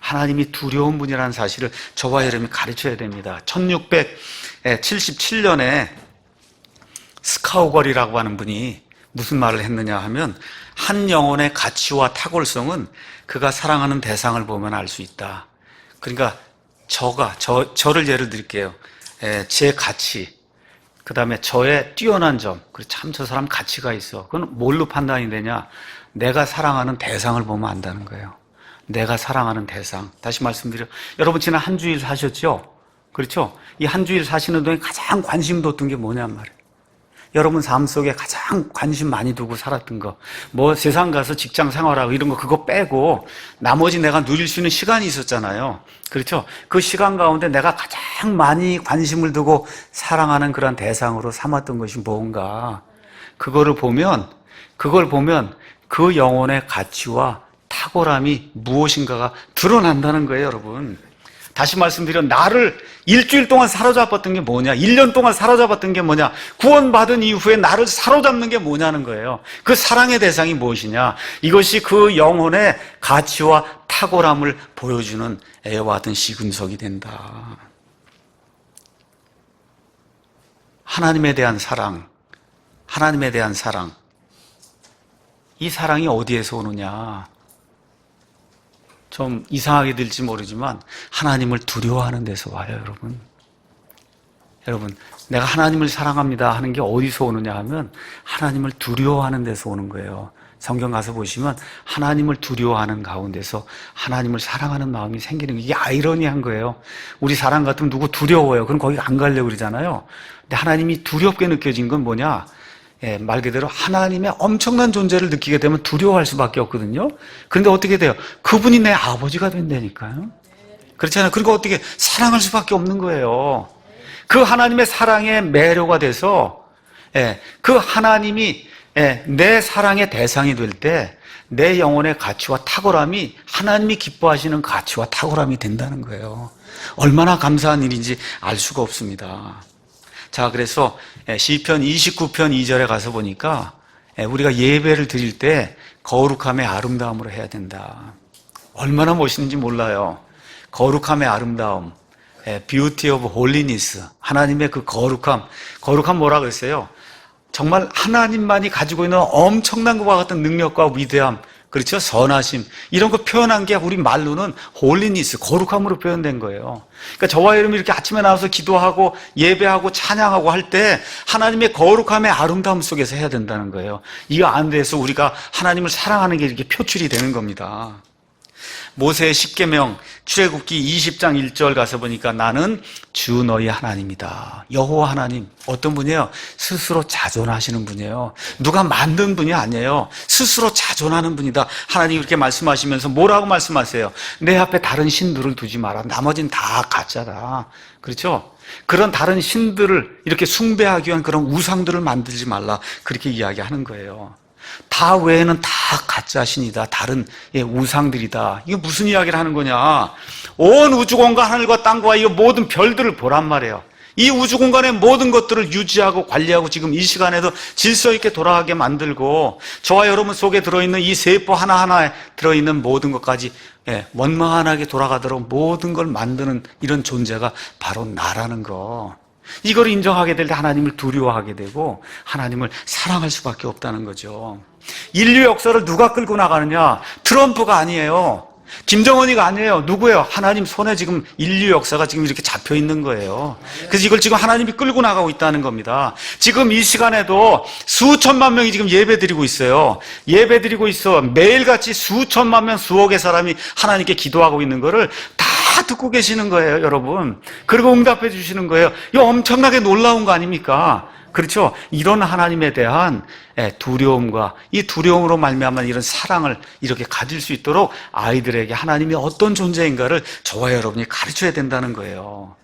하나님이 두려운 분이라는 사실을 저와 여러분이 가르쳐야 됩니다. 1677년에 스카우걸이라고 하는 분이 무슨 말을 했느냐 하면, 한 영혼의 가치와 탁월성은 그가 사랑하는 대상을 보면 알 수 있다. 그러니까 저를 예를 들게요. 제 가치, 그 다음에 저의 뛰어난 점, 참 저 사람 가치가 있어. 그건 뭘로 판단이 되냐? 내가 사랑하는 대상을 보면 안다는 거예요. 내가 사랑하는 대상. 다시 말씀드려, 여러분 지난 한 주일 사셨죠? 그렇죠? 이 한 주일 사시는 동안 가장 관심 뒀던 게 뭐냔 말이에요. 여러분 삶 속에 가장 관심 많이 두고 살았던 거, 뭐 세상 가서 직장 생활하고 이런 거 그거 빼고 나머지 내가 누릴 수 있는 시간이 있었잖아요. 그렇죠? 그 시간 가운데 내가 가장 많이 관심을 두고 사랑하는 그런 대상으로 삼았던 것이 뭔가, 그걸 보면 그 영혼의 가치와 탁월함이 무엇인가가 드러난다는 거예요, 여러분. 다시 말씀드려, 나를 일주일 동안 사로잡았던 게 뭐냐, 1년 동안 사로잡았던 게 뭐냐, 구원받은 이후에 나를 사로잡는 게 뭐냐는 거예요. 그 사랑의 대상이 무엇이냐, 이것이 그 영혼의 가치와 탁월함을 보여주는 애와 같은 시금석이 된다. 하나님에 대한 사랑, 이 사랑이 어디에서 오느냐? 좀 이상하게 들지 모르지만 하나님을 두려워하는 데서 와요, 여러분. 여러분, 내가 하나님을 사랑합니다 하는 게 어디서 오느냐 하면 하나님을 두려워하는 데서 오는 거예요. 성경 가서 보시면 하나님을 두려워하는 가운데서 하나님을 사랑하는 마음이 생기는 거예요. 이게 아이러니한 거예요. 우리 사람 같으면 누구 두려워요. 그럼 거기 안 가려고 그러잖아요. 근데 하나님이 두렵게 느껴진 건 뭐냐? 말 그대로 하나님의 엄청난 존재를 느끼게 되면 두려워할 수밖에 없거든요. 그런데 어떻게 돼요? 그분이 내 아버지가 된다니까요. 그렇잖아요. 그리고 어떻게 사랑할 수밖에 없는 거예요. 그 하나님의 사랑에 매료가 돼서 그 하나님이 내 사랑의 대상이 될 때 내 영혼의 가치와 탁월함이 하나님이 기뻐하시는 가치와 탁월함이 된다는 거예요. 얼마나 감사한 일인지 알 수가 없습니다. 자, 그래서 시편 29편 2절에 가서 보니까 우리가 예배를 드릴 때 거룩함의 아름다움으로 해야 된다. 얼마나 멋있는지 몰라요. 거룩함의 아름다움, beauty of holiness, 하나님의 그 거룩함 뭐라 그랬어요? 정말 하나님만이 가지고 있는 엄청난 것과 같은 능력과 위대함, 그렇죠? 선하심, 이런 거 표현한 게 우리 말로는 홀리니스, 거룩함으로 표현된 거예요. 그러니까 저와 여러분이 이렇게 아침에 나와서 기도하고 예배하고 찬양하고 할 때 하나님의 거룩함의 아름다움 속에서 해야 된다는 거예요. 이거 안 돼서 우리가 하나님을 사랑하는 게 이렇게 표출이 되는 겁니다. 모세의 십계명 출애굽기 20장 1절 가서 보니까 나는 주 너희 하나님이다. 여호와 하나님, 어떤 분이에요? 스스로 자존하시는 분이에요. 누가 만든 분이 아니에요. 스스로 자존하는 분이다. 하나님 이렇게 말씀하시면서 뭐라고 말씀하세요? 내 앞에 다른 신들을 두지 마라. 나머지는 다 가짜다. 그렇죠? 그런 다른 신들을 이렇게 숭배하기 위한 그런 우상들을 만들지 말라. 그렇게 이야기하는 거예요. 다 외에는 다 가짜 신이다. 다른 우상들이다. 이게 무슨 이야기를 하는 거냐? 온 우주공간 하늘과 땅과 이 모든 별들을 보란 말이에요. 이 우주공간의 모든 것들을 유지하고 관리하고 지금 이 시간에도 질서 있게 돌아가게 만들고 저와 여러분 속에 들어있는 이 세포 하나하나에 들어있는 모든 것까지 원만하게 돌아가도록 모든 걸 만드는 이런 존재가 바로 나라는 거. 이걸 인정하게 될 때 하나님을 두려워하게 되고 하나님을 사랑할 수밖에 없다는 거죠. 인류 역사를 누가 끌고 나가느냐? 트럼프가 아니에요. 김정은이가 아니에요. 누구예요? 하나님 손에 지금 인류 역사가 지금 이렇게 잡혀 있는 거예요. 그래서 이걸 지금 하나님이 끌고 나가고 있다는 겁니다. 지금 이 시간에도 수천만 명이 지금 예배 드리고 있어요. 예배 드리고 있어. 매일같이 수천만 명, 수억의 사람이 하나님께 기도하고 있는 거를 다 다 듣고 계시는 거예요, 여러분. 그리고 응답해 주시는 거예요. 이거 엄청나게 놀라운 거 아닙니까? 그렇죠? 이런 하나님에 대한 두려움과 이 두려움으로 말미암아 이런 사랑을 이렇게 가질 수 있도록 아이들에게 하나님이 어떤 존재인가를 저와 여러분이 가르쳐야 된다는 거예요.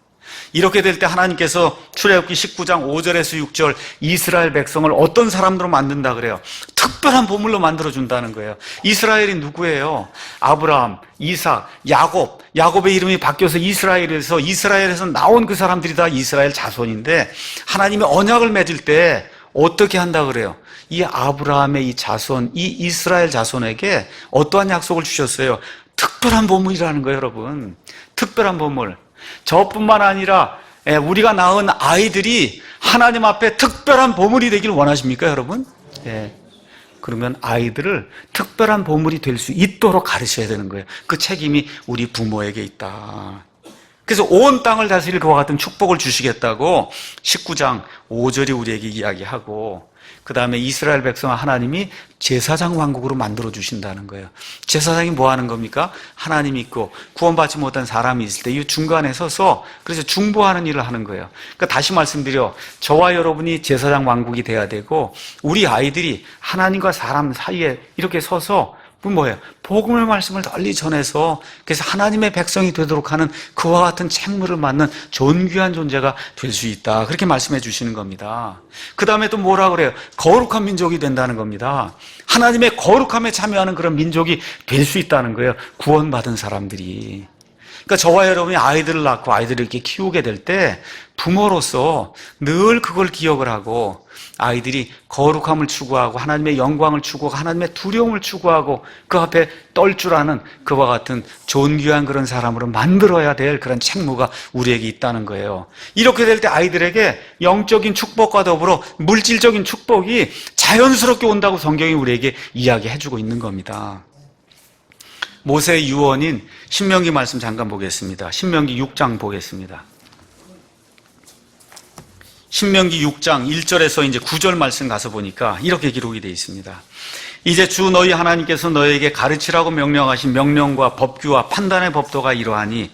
이렇게 될 때 하나님께서 출애굽기 19장 5절에서 6절 이스라엘 백성을 어떤 사람들로 만든다 그래요? 특별한 보물로 만들어준다는 거예요. 이스라엘이 누구예요? 아브라함, 이삭, 야곱. 야곱의 이름이 바뀌어서 이스라엘에서 나온 그 사람들이 다 이스라엘 자손인데 하나님이 언약을 맺을 때 어떻게 한다 그래요? 이 아브라함의 이 자손, 이 이스라엘 자손에게 어떠한 약속을 주셨어요? 특별한 보물이라는 거예요, 여러분. 특별한 보물. 저뿐만 아니라 우리가 낳은 아이들이 하나님 앞에 특별한 보물이 되길 원하십니까, 여러분? 그러면 아이들을 특별한 보물이 될 수 있도록 가르쳐야 되는 거예요. 그 책임이 우리 부모에게 있다. 그래서 온 땅을 다스릴 그와 같은 축복을 주시겠다고 19장 5절이 우리에게 이야기하고, 그 다음에 이스라엘 백성 하나님이 제사장 왕국으로 만들어 주신다는 거예요. 제사장이 뭐 하는 겁니까? 하나님 믿고 구원받지 못한 사람이 있을 때 이 중간에 서서 그래서 중보하는 일을 하는 거예요. 그러니까 다시 말씀드려, 저와 여러분이 제사장 왕국이 돼야 되고 우리 아이들이 하나님과 사람 사이에 이렇게 서서 뭐예요? 복음의 말씀을 널리 전해서 그래서 하나님의 백성이 되도록 하는 그와 같은 책무를 맡는 존귀한 존재가 될 수 있다. 그렇게 말씀해 주시는 겁니다. 그 다음에 또 뭐라 그래요? 거룩한 민족이 된다는 겁니다. 하나님의 거룩함에 참여하는 그런 민족이 될 수 있다는 거예요. 구원받은 사람들이. 그러니까 저와 여러분이 아이들을 낳고 아이들을 이렇게 키우게 될 때 부모로서 늘 그걸 기억을 하고 아이들이 거룩함을 추구하고 하나님의 영광을 추구하고 하나님의 두려움을 추구하고 그 앞에 떨 줄 아는 그와 같은 존귀한 그런 사람으로 만들어야 될 그런 책무가 우리에게 있다는 거예요. 이렇게 될 때 아이들에게 영적인 축복과 더불어 물질적인 축복이 자연스럽게 온다고 성경이 우리에게 이야기해주고 있는 겁니다. 모세의 유언인 신명기 말씀 잠깐 보겠습니다. 신명기 6장 보겠습니다. 신명기 6장 1절에서 이제 9절 말씀 가서 보니까 이렇게 기록이 되어 있습니다. 이제 주 너희 하나님께서 너희에게 가르치라고 명령하신 명령과 법규와 판단의 법도가 이러하니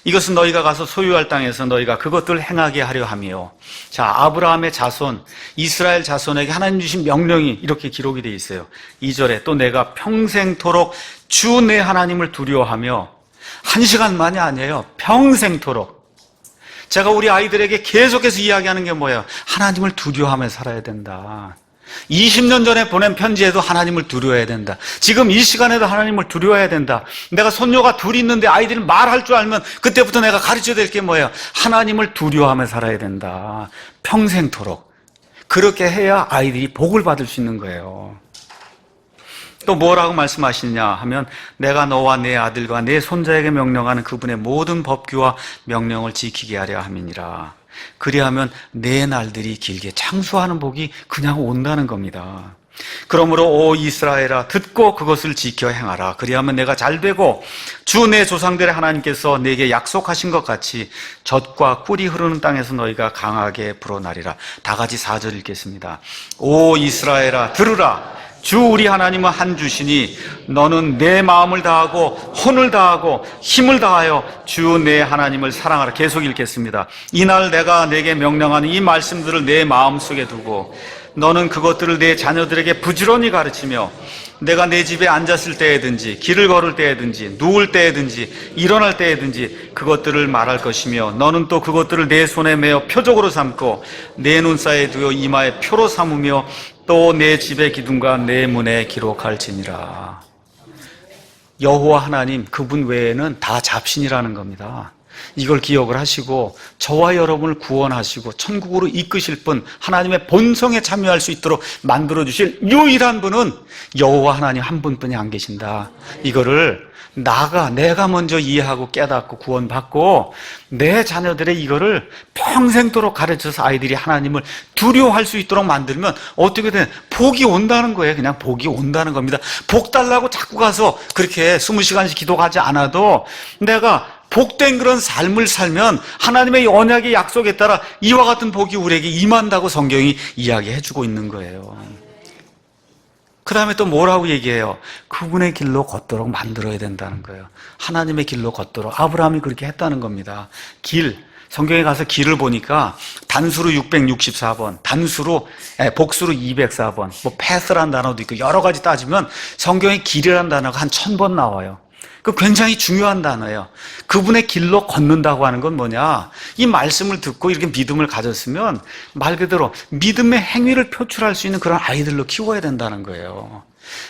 이것은 너희가 가서 소유할 땅에서 너희가 그것들을 행하게 하려 하며. 자, 아브라함의 자손, 이스라엘 자손에게 하나님 주신 명령이 이렇게 기록이 되어 있어요. 2절에 또 내가 평생토록 주 내 하나님을 두려워하며, 한 시간만이 아니에요. 평생토록. 제가 우리 아이들에게 계속해서 이야기하는 게 뭐예요? 하나님을 두려워하며 살아야 된다. 20년 전에 보낸 편지에도 하나님을 두려워해야 된다. 지금 이 시간에도 하나님을 두려워해야 된다. 내가 손녀가 둘이 있는데 아이들이 말할 줄 알면 그때부터 내가 가르쳐야 될 게 뭐예요? 하나님을 두려워하며 살아야 된다. 평생토록. 그렇게 해야 아이들이 복을 받을 수 있는 거예요. 또 뭐라고 말씀하시느냐 하면 내가 너와 내 아들과 내 손자에게 명령하는 그분의 모든 법규와 명령을 지키게 하려 함이니라. 그리하면 내 날들이 길게 장수하는 복이 그냥 온다는 겁니다. 그러므로 오 이스라엘아 듣고 그것을 지켜 행하라. 그리하면 내가 잘되고 주 내 조상들의 하나님께서 내게 약속하신 것 같이 젖과 꿀이 흐르는 땅에서 너희가 강하게 불어나리라. 다 같이 4절 읽겠습니다. 오 이스라엘아 들으라. 주 우리 하나님은 한 주시니 너는 내 마음을 다하고 혼을 다하고 힘을 다하여 주 내 하나님을 사랑하라. 계속 읽겠습니다. 이날 내가 내게 명령하는 이 말씀들을 내 마음속에 두고 너는 그것들을 내 자녀들에게 부지런히 가르치며 내가 내 집에 앉았을 때에든지 길을 걸을 때에든지 누울 때에든지 일어날 때에든지 그것들을 말할 것이며 너는 또 그것들을 내 손에 메어 표적으로 삼고 내 눈사에 두어 이마에 표로 삼으며 또 내 집의 기둥과 내 문에 기록할지니라. 여호와 하나님 그분 외에는 다 잡신이라는 겁니다. 이걸 기억을 하시고 저와 여러분을 구원하시고 천국으로 이끄실 분, 하나님의 본성에 참여할 수 있도록 만들어주실 유일한 분은 여호와 하나님 한 분뿐이 안 계신다. 이거를 내가 먼저 이해하고 깨닫고 구원받고 내 자녀들의 이거를 평생도록 가르쳐서 아이들이 하나님을 두려워할 수 있도록 만들면 어떻게 돼? 복이 온다는 거예요. 그냥 복이 온다는 겁니다. 복 달라고 자꾸 가서 그렇게 20시간씩 기도하지 않아도 내가 복된 그런 삶을 살면 하나님의 언약의 약속에 따라 이와 같은 복이 우리에게 임한다고 성경이 이야기해주고 있는 거예요. 그 다음에 또 뭐라고 얘기해요? 그분의 길로 걷도록 만들어야 된다는 거예요. 하나님의 길로 걷도록. 아브라함이 그렇게 했다는 겁니다. 성경에 가서 길을 보니까 단수로 664번, 복수로 204번, path라는 단어도 있고 여러 가지 따지면 성경에 길이라는 단어가 한 1000번 나와요. 그 굉장히 중요한 단어예요. 그분의 길로 걷는다고 하는 건 뭐냐? 이 말씀을 듣고 이렇게 믿음을 가졌으면 말 그대로 믿음의 행위를 표출할 수 있는 그런 아이들로 키워야 된다는 거예요.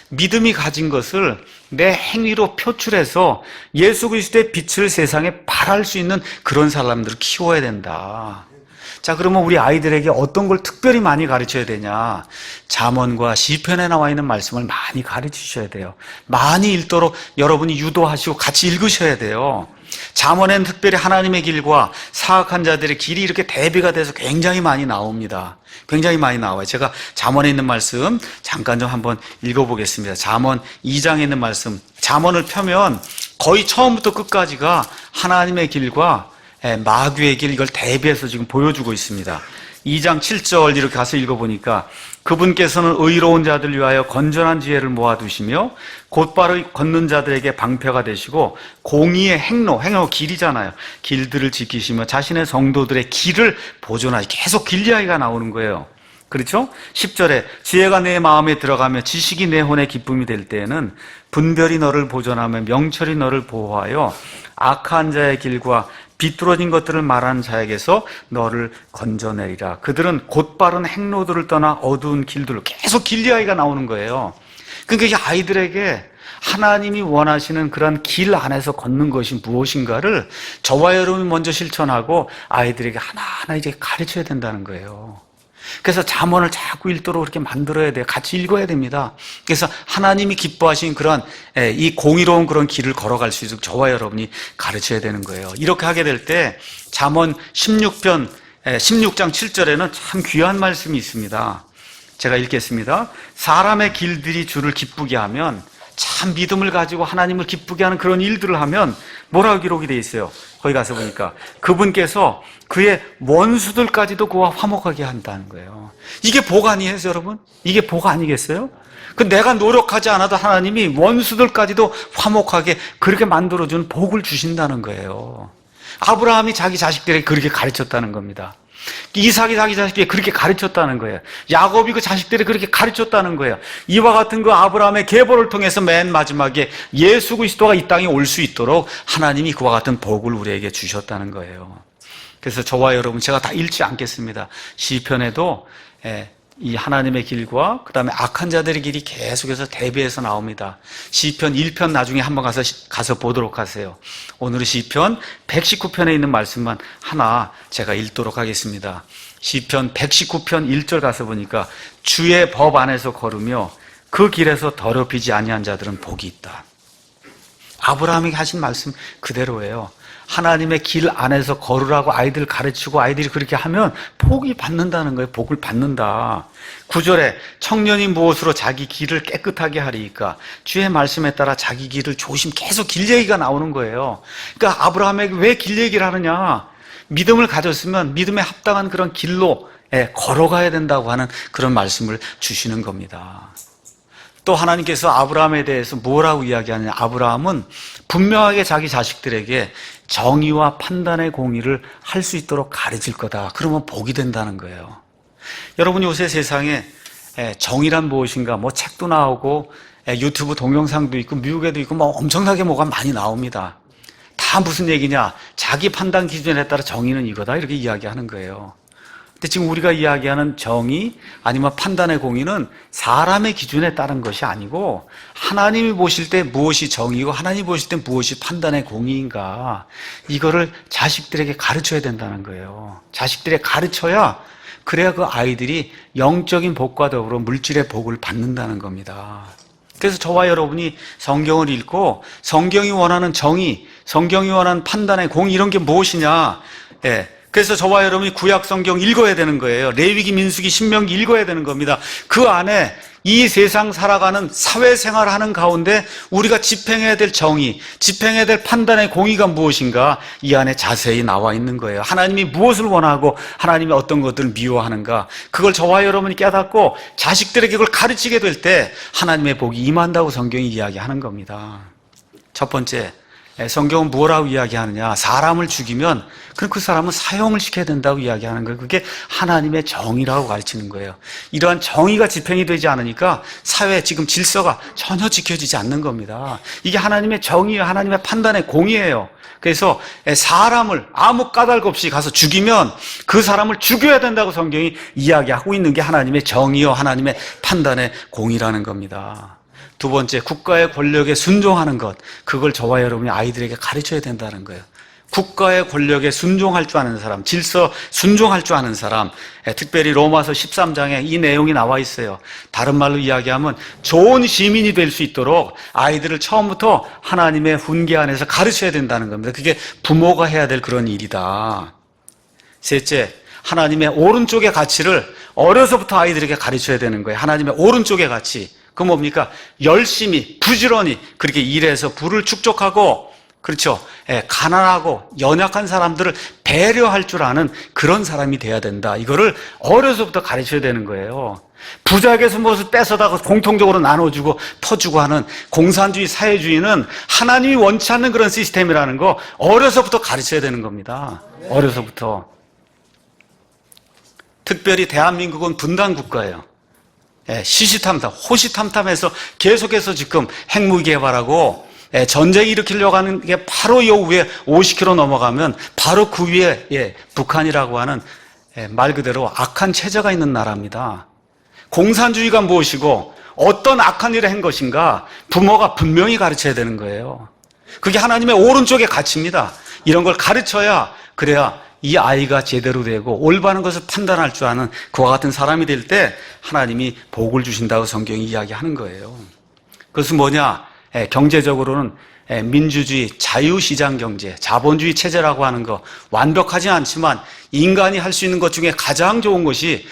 믿음이 가진 것을 내 행위로 표출해서 예수 그리스도의 빛을 세상에 발할 수 있는 그런 사람들을 키워야 된다. 자, 그러면 우리 아이들에게 어떤 걸 특별히 많이 가르쳐야 되냐? 잠언과 시편에 나와 있는 말씀을 많이 가르치셔야 돼요. 많이 읽도록 여러분이 유도하시고 같이 읽으셔야 돼요. 잠언에는 특별히 하나님의 길과 사악한 자들의 길이 이렇게 대비가 돼서 굉장히 많이 나옵니다. 굉장히 많이 나와요. 제가 잠언에 있는 말씀 잠깐 좀 한번 읽어보겠습니다. 잠언 2장에 있는 말씀. 잠언을 펴면 거의 처음부터 끝까지가 하나님의 길과 마귀의 길, 이걸 대비해서 지금 보여주고 있습니다. 2장 7절 이렇게 가서 읽어보니까 그분께서는 의로운 자들 위하여 건전한 지혜를 모아두시며 곧바로 걷는 자들에게 방패가 되시고 공의의 행로 길이잖아요. 길들을 지키시며 자신의 성도들의 길을 보존하시. 계속 길 이야기가 나오는 거예요. 그렇죠? 10절에 지혜가 내 마음에 들어가며 지식이 내 혼의 기쁨이 될 때에는 분별이 너를 보존하며 명철이 너를 보호하여 악한 자의 길과 비뚤어진 것들을 말하는 자에게서 너를 건져내리라. 그들은 곧바른 행로들을 떠나 어두운 길들로. 계속 길 이야기가 나오는 거예요. 그러니까 이 아이들에게 하나님이 원하시는 그런 길 안에서 걷는 것이 무엇인가를 저와 여러분이 먼저 실천하고 아이들에게 하나하나 이제 가르쳐야 된다는 거예요. 그래서 잠언을 자꾸 읽도록 그렇게 만들어야 돼요. 같이 읽어야 됩니다. 그래서 하나님이 기뻐하신 그런 이 공의로운 그런 길을 걸어갈 수 있도록 저와 여러분이 가르쳐야 되는 거예요. 이렇게 하게 될 때 잠언 16장 7절에는 참 귀한 말씀이 있습니다. 제가 읽겠습니다. 사람의 길들이 주를 기쁘게 하면, 참 믿음을 가지고 하나님을 기쁘게 하는 그런 일들을 하면 뭐라고 기록이 되어 있어요? 거기 가서 보니까 그분께서 그의 원수들까지도 그와 화목하게 한다는 거예요. 이게 복 아니에요, 여러분? 이게 복 아니겠어요? 내가 노력하지 않아도 하나님이 원수들까지도 화목하게 그렇게 만들어주는 복을 주신다는 거예요. 아브라함이 자기 자식들에게 그렇게 가르쳤다는 겁니다. 이삭이 자기 자식에게 그렇게 가르쳤다는 거예요. 야곱이 그 자식들에게 그렇게 가르쳤다는 거예요. 이와 같은 그 아브라함의 계보를 통해서 맨 마지막에 예수 그리스도가 이 땅에 올 수 있도록 하나님이 그와 같은 복을 우리에게 주셨다는 거예요. 그래서 저와 여러분, 제가 다 읽지 않겠습니다. 시편에도 이 하나님의 길과 그 다음에 악한 자들의 길이 계속해서 대비해서 나옵니다. 시편 1편 나중에 한번 가서 보도록 하세요. 오늘은 시편 119편에 있는 말씀만 하나 제가 읽도록 하겠습니다. 시편 119편 1절 가서 보니까 주의 법 안에서 걸으며 그 길에서 더럽히지 아니한 자들은 복이 있다. 아브라함이 하신 말씀 그대로예요. 하나님의 길 안에서 걸으라고 아이들 가르치고 아이들이 그렇게 하면 복이 받는다는 거예요. 복을 받는다. 9절에 청년이 무엇으로 자기 길을 깨끗하게 하리이까? 주의 말씀에 따라 자기 길을 계속 길 얘기가 나오는 거예요. 그러니까 아브라함에게 왜 길 얘기를 하느냐? 믿음을 가졌으면 믿음에 합당한 그런 길로 걸어가야 된다고 하는 그런 말씀을 주시는 겁니다. 또 하나님께서 아브라함에 대해서 뭐라고 이야기하느냐? 아브라함은 분명하게 자기 자식들에게 정의와 판단의 공의를 할 수 있도록 가르칠 거다. 그러면 복이 된다는 거예요. 여러분, 요새 세상에 정의란 무엇인가? 책도 나오고 유튜브 동영상도 있고 미국에도 있고 엄청나게 뭐가 많이 나옵니다. 다 무슨 얘기냐? 자기 판단 기준에 따라 정의는 이거다, 이렇게 이야기하는 거예요. 근데 지금 우리가 이야기하는 정의 아니면 판단의 공의는 사람의 기준에 따른 것이 아니고 하나님이 보실 때 무엇이 정의고 하나님이 보실 때 무엇이 판단의 공의인가, 이거를 자식들에게 가르쳐야 된다는 거예요. 자식들에게 가르쳐야, 그래야 그 아이들이 영적인 복과 더불어 물질의 복을 받는다는 겁니다. 그래서 저와 여러분이 성경을 읽고 성경이 원하는 정의, 성경이 원하는 판단의 공의, 이런 게 무엇이냐, 그래서 저와 여러분이 구약 성경 읽어야 되는 거예요. 레위기, 민수기, 신명기 읽어야 되는 겁니다. 그 안에 이 세상 살아가는 사회생활을 하는 가운데 우리가 집행해야 될 정의, 집행해야 될 판단의 공의가 무엇인가 이 안에 자세히 나와 있는 거예요. 하나님이 무엇을 원하고 하나님이 어떤 것들을 미워하는가, 그걸 저와 여러분이 깨닫고 자식들에게 그걸 가르치게 될 때 하나님의 복이 임한다고 성경이 이야기하는 겁니다. 첫 번째, 성경은 뭐라고 이야기하느냐? 사람을 죽이면 그 사람은 사형을 시켜야 된다고 이야기하는 거예요. 그게 하나님의 정의라고 가르치는 거예요. 이러한 정의가 집행이 되지 않으니까 사회 지금 질서가 전혀 지켜지지 않는 겁니다. 이게 하나님의 정의예요. 하나님의 판단의 공의예요. 그래서 사람을 아무 까닭 없이 가서 죽이면 그 사람을 죽여야 된다고 성경이 이야기하고 있는 게 하나님의 정의요, 하나님의 판단의 공의라는 겁니다. 두 번째, 국가의 권력에 순종하는 것, 그걸 저와 여러분이 아이들에게 가르쳐야 된다는 거예요. 국가의 권력에 순종할 줄 아는 사람, 질서 순종할 줄 아는 사람, 특별히 로마서 13장에 이 내용이 나와 있어요. 다른 말로 이야기하면 좋은 시민이 될 수 있도록 아이들을 처음부터 하나님의 훈계 안에서 가르쳐야 된다는 겁니다. 그게 부모가 해야 될 그런 일이다. 셋째, 하나님의 오른쪽의 가치를 어려서부터 아이들에게 가르쳐야 되는 거예요. 하나님의 오른쪽의 가치. 그 뭡니까? 열심히, 부지런히 그렇게 일해서 부를 축적하고, 그렇죠? 가난하고 연약한 사람들을 배려할 줄 아는 그런 사람이 돼야 된다. 이거를 어려서부터 가르쳐야 되는 거예요. 부자에게서 무엇을 뺏어다가 공통적으로 나눠주고 퍼주고 하는 공산주의 사회주의는 하나님이 원치 않는 그런 시스템이라는 거 어려서부터 가르쳐야 되는 겁니다. 어려서부터. 특별히 대한민국은 분단 국가예요. 시시탐탐, 호시탐탐해서 계속해서 지금 핵무기 개발하고 전쟁 일으키려고 하는 게 바로 요 위에 50km 넘어가면 바로 그 위에 북한이라고 하는 말 그대로 악한 체제가 있는 나라입니다. 공산주의가 무엇이고 어떤 악한 일을 한 것인가 부모가 분명히 가르쳐야 되는 거예요. 그게 하나님의 오른쪽의 가치입니다. 이런 걸 가르쳐야, 그래야 이 아이가 제대로 되고 올바른 것을 판단할 줄 아는 그와 같은 사람이 될 때 하나님이 복을 주신다고 성경이 이야기하는 거예요. 그것은 뭐냐? 경제적으로는 민주주의, 자유시장 경제, 자본주의 체제라고 하는 거 완벽하지 않지만 인간이 할 수 있는 것 중에 가장 좋은 것이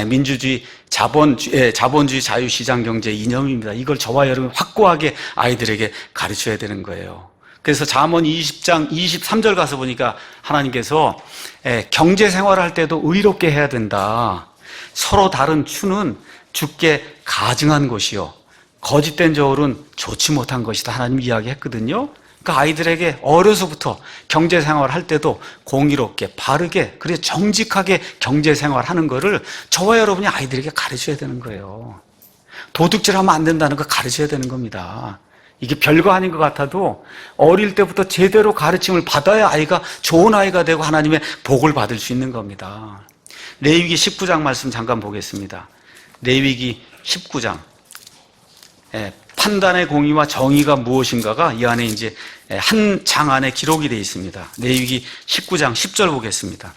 민주주의, 자본주의, 자유시장 경제 이념입니다. 이걸 저와 여러분이 확고하게 아이들에게 가르쳐야 되는 거예요. 그래서 잠언 20장 23절 가서 보니까 하나님께서 경제 생활을 할 때도 의롭게 해야 된다. 서로 다른 추는 주께 가증한 것이요 거짓된 저울은 좋지 못한 것이다. 하나님 이야기했거든요. 그러니까 아이들에게 어려서부터 경제 생활을 할 때도 공의롭게, 바르게, 그래서 정직하게 경제 생활하는 거를 저와 여러분이 아이들에게 가르쳐야 되는 거예요. 도둑질하면 안 된다는 거 가르쳐야 되는 겁니다. 이게 별거 아닌 것 같아도 어릴 때부터 제대로 가르침을 받아야 아이가 좋은 아이가 되고 하나님의 복을 받을 수 있는 겁니다. 레위기 19장 말씀 잠깐 보겠습니다. 레위기 19장. 판단의 공의와 정의가 무엇인가가 이 안에 이제 한 장 안에 기록이 되어 있습니다. 레위기 19장 10절 보겠습니다.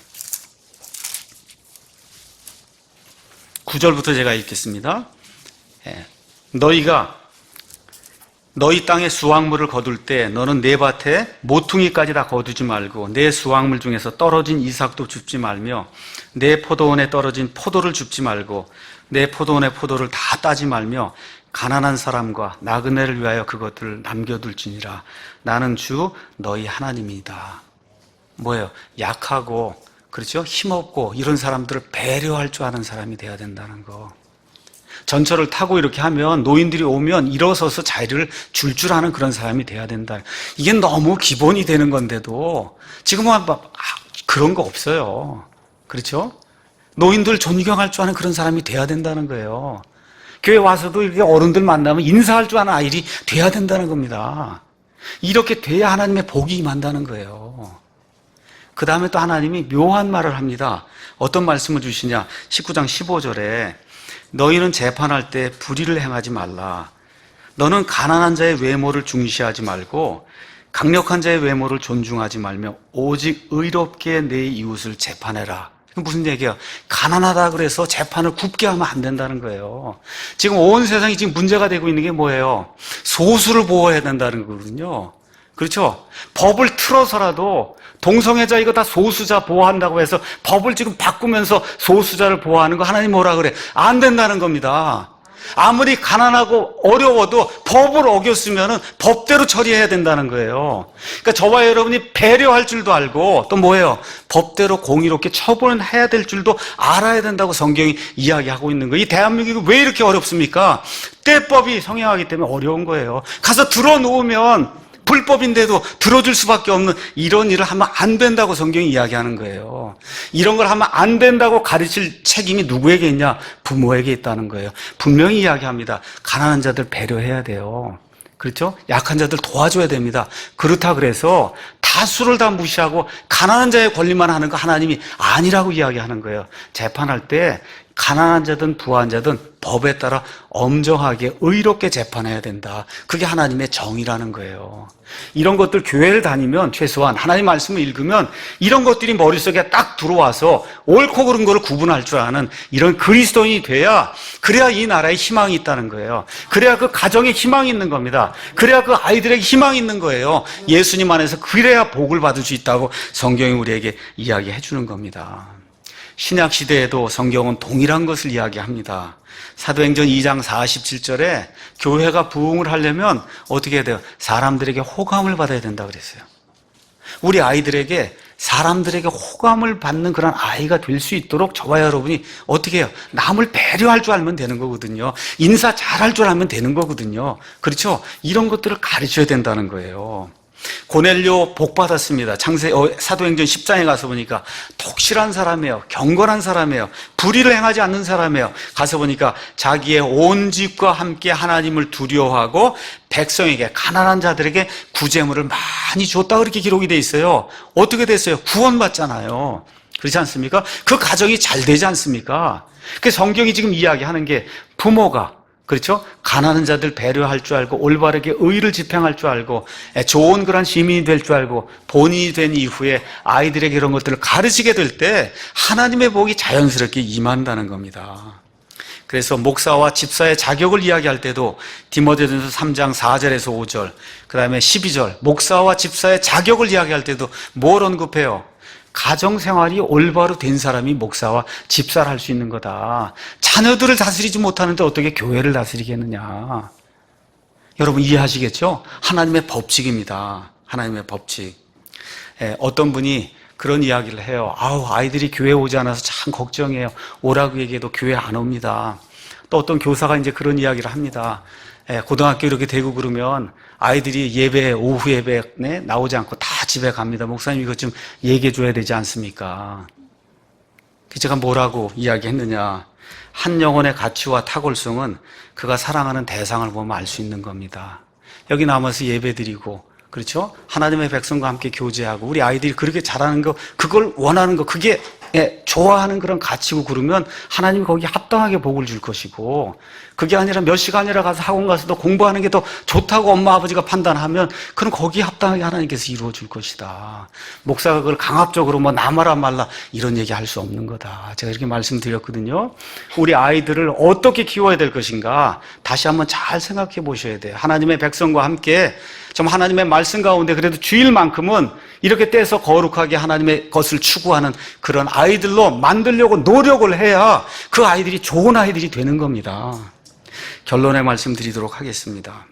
9절부터 제가 읽겠습니다. 너희 땅에 수확물을 거둘 때 너는 내 밭에 모퉁이까지 다 거두지 말고 내 수확물 중에서 떨어진 이삭도 줍지 말며 내 포도원에 떨어진 포도를 줍지 말고 내 포도원의 포도를 다 따지 말며 가난한 사람과 나그네를 위하여 그것들을 남겨둘지니라. 나는 주 너희 하나님이다. 뭐예요? 약하고, 그렇죠? 힘없고 이런 사람들을 배려할 줄 아는 사람이 돼야 된다는 거. 전철을 타고 이렇게 하면 노인들이 오면 일어서서 자리를 줄 아는 그런 사람이 돼야 된다. 이게 너무 기본이 되는 건데도 지금은 그런 거 없어요. 그렇죠? 노인들 존경할 줄 아는 그런 사람이 돼야 된다는 거예요. 교회 와서도 이렇게 어른들 만나면 인사할 줄 아는 아이들이 돼야 된다는 겁니다. 이렇게 돼야 하나님의 복이 임한다는 거예요. 그 다음에 또 하나님이 묘한 말을 합니다. 어떤 말씀을 주시냐? 19장 15절에 너희는 재판할 때 불의를 행하지 말라. 너는 가난한 자의 외모를 중시하지 말고 강력한 자의 외모를 존중하지 말며 오직 의롭게 내 이웃을 재판해라. 무슨 얘기야? 가난하다 그래서 재판을 굽게 하면 안 된다는 거예요. 지금 온 세상이 지금 문제가 되고 있는 게 뭐예요? 소수를 보호해야 된다는 거거든요. 그렇죠? 법을 틀어서라도 동성애자 이거 다 소수자 보호한다고 해서 법을 지금 바꾸면서 소수자를 보호하는 거 하나님 뭐라 그래? 안 된다는 겁니다. 아무리 가난하고 어려워도 법을 어겼으면 법대로 처리해야 된다는 거예요. 그러니까 저와 여러분이 배려할 줄도 알고 또 뭐예요? 법대로 공의롭게 처분해야 될 줄도 알아야 된다고 성경이 이야기하고 있는 거예요. 이 대한민국이 왜 이렇게 어렵습니까? 때법이 성행하기 때문에 어려운 거예요. 가서 들어놓으면 불법인데도 들어줄 수밖에 없는 이런 일을 하면 안 된다고 성경이 이야기하는 거예요. 이런 걸 하면 안 된다고 가르칠 책임이 누구에게 있냐? 부모에게 있다는 거예요. 분명히 이야기합니다. 가난한 자들 배려해야 돼요. 그렇죠? 약한 자들 도와줘야 됩니다. 그렇다 그래서 다수를 다 무시하고 가난한 자의 권리만 하는 거 하나님이 아니라고 이야기하는 거예요. 재판할 때 가난한 자든 부한 자든 법에 따라 엄정하게 의롭게 재판해야 된다. 그게 하나님의 정의라는 거예요. 이런 것들 교회를 다니면 최소한 하나님 말씀을 읽으면 이런 것들이 머릿속에 딱 들어와서 옳고 그른 거를 구분할 줄 아는 이런 그리스도인이 돼야, 그래야 이 나라에 희망이 있다는 거예요. 그래야 그 가정에 희망이 있는 겁니다. 그래야 그 아이들에게 희망이 있는 거예요. 예수님 안에서 그래야 복을 받을 수 있다고 성경이 우리에게 이야기해 주는 겁니다. 신약 시대에도 성경은 동일한 것을 이야기합니다. 사도행전 2장 47절에 교회가 부흥을 하려면 어떻게 해야 돼요? 사람들에게 호감을 받아야 된다 그랬어요. 우리 아이들에게 사람들에게 호감을 받는 그런 아이가 될 수 있도록 저와 여러분이 어떻게 해요? 남을 배려할 줄 알면 되는 거거든요. 인사 잘할 줄 알면 되는 거거든요. 그렇죠? 이런 것들을 가르쳐야 된다는 거예요. 고넬료 복 받았습니다. 사도행전 10장에 가서 보니까 독실한 사람이에요. 경건한 사람이에요. 불의를 행하지 않는 사람이에요. 가서 보니까 자기의 온 집과 함께 하나님을 두려워하고 백성에게, 가난한 자들에게 구제물을 많이 줬다, 그렇게 기록이 돼 있어요. 어떻게 됐어요? 구원받잖아요. 그렇지 않습니까? 그 가정이 잘 되지 않습니까? 그 성경이 지금 이야기하는 게 부모가, 그렇죠? 가난한 자들 배려할 줄 알고 올바르게 의를 집행할 줄 알고 좋은 그런 시민이 될 줄 알고 본인이 된 이후에 아이들에게 이런 것들을 가르치게 될 때 하나님의 복이 자연스럽게 임한다는 겁니다. 그래서 목사와 집사의 자격을 이야기할 때도 디모데전서 3장 4절에서 5절, 그 다음에 12절, 목사와 집사의 자격을 이야기할 때도 뭘 언급해요? 가정생활이 올바로 된 사람이 목사와 집사를 할 수 있는 거다. 자녀들을 다스리지 못하는데 어떻게 교회를 다스리겠느냐. 여러분 이해하시겠죠? 하나님의 법칙입니다. 하나님의 법칙. 어떤 분이 그런 이야기를 해요. 아이들이 교회 오지 않아서 참 걱정해요. 오라고 얘기해도 교회 안 옵니다. 또 어떤 교사가 이제 그런 이야기를 합니다. 고등학교 이렇게 되고 그러면 아이들이 오후 예배에 나오지 않고 다 집에 갑니다. 목사님 이것 좀 얘기해 줘야 되지 않습니까? 제가 뭐라고 이야기했느냐. 한 영혼의 가치와 탁월성은 그가 사랑하는 대상을 보면 알 수 있는 겁니다. 여기 남아서 예배 드리고, 그렇죠? 하나님의 백성과 함께 교제하고 우리 아이들이 그렇게 잘하는 거, 그걸 원하는 거, 그게 좋아하는 그런 가치고 그러면 하나님이 거기에 합당하게 복을 줄 것이고, 그게 아니라 몇 시간이라 가서 학원 가서도 공부하는 게 더 좋다고 엄마 아버지가 판단하면 그럼 거기에 합당하게 하나님께서 이루어 줄 것이다. 목사가 그걸 강압적으로 남아라 말라 이런 얘기 할 수 없는 거다. 제가 이렇게 말씀드렸거든요. 우리 아이들을 어떻게 키워야 될 것인가 다시 한번 잘 생각해 보셔야 돼요. 하나님의 백성과 함께 좀 하나님의 말씀 가운데 그래도 주일만큼은 이렇게 떼서 거룩하게 하나님의 것을 추구하는 그런 아이들로 만들려고 노력을 해야 그 아이들이 좋은 아이들이 되는 겁니다. 결론의 말씀 드리도록 하겠습니다.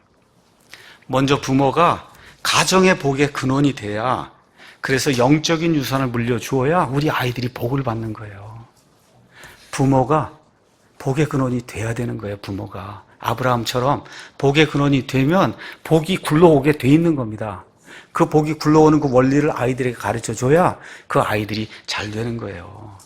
먼저 부모가 가정의 복의 근원이 돼야, 그래서 영적인 유산을 물려주어야 우리 아이들이 복을 받는 거예요. 부모가 복의 근원이 돼야 되는 거예요. 부모가 아브라함처럼 복의 근원이 되면 복이 굴러오게 돼 있는 겁니다. 그 복이 굴러오는 그 원리를 아이들에게 가르쳐줘야 그 아이들이 잘 되는 거예요.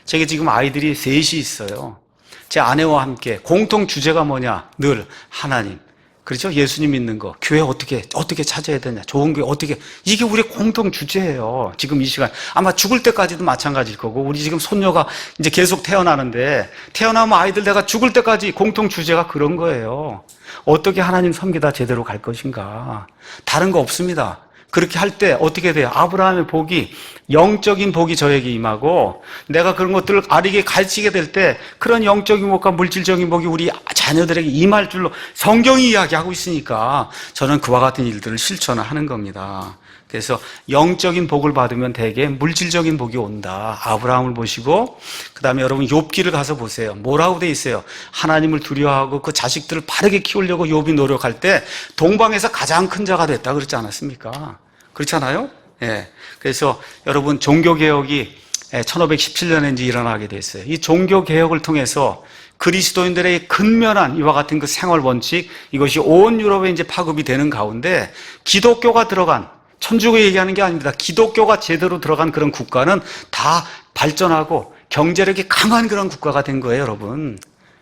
제게 지금 아이들이 셋이 있어요. 제 아내와 함께 공통 주제가 뭐냐? 늘 하나님, 그렇죠? 예수님 믿는 거, 교회 어떻게 찾아야 되냐? 좋은 교회 어떻게, 이게 우리 공통 주제예요. 지금 이 시간 아마 죽을 때까지도 마찬가지일 거고, 우리 지금 손녀가 이제 계속 태어나는데, 태어나면 아이들 내가 죽을 때까지 공통 주제가 그런 거예요. 어떻게 하나님 섬기다 제대로 갈 것인가? 다른 거 없습니다. 그렇게 할 때 어떻게 돼요? 아브라함의 복이, 영적인 복이 저에게 임하고, 내가 그런 것들을 아리게 가르치게 될 때 그런 영적인 복과 물질적인 복이 우리 자녀들에게 임할 줄로 성경이 이야기하고 있으니까 저는 그와 같은 일들을 실천을 하는 겁니다. 그래서 영적인 복을 받으면 대개 물질적인 복이 온다. 아브라함을 보시고 그다음에 여러분 욥기를 가서 보세요. 뭐라고 돼 있어요? 하나님을 두려워하고 그 자식들을 바르게 키우려고 욥이 노력할 때 동방에서 가장 큰 자가 됐다 그러지 않았습니까? 그렇잖아요? 예. 그래서 여러분 종교개혁이 1517년에 이제 일어나게 됐어요. 이 종교개혁을 통해서 그리스도인들의 근면한 이와 같은 그 생활 원칙, 이것이 온 유럽에 이제 파급이 되는 가운데 기독교가 들어간, 천주교 얘기하는 게 아닙니다. 기독교가 제대로 들어간 그런 국가는 다 발전하고 경제력이 강한 그런 국가가 된 거예요, 여러분.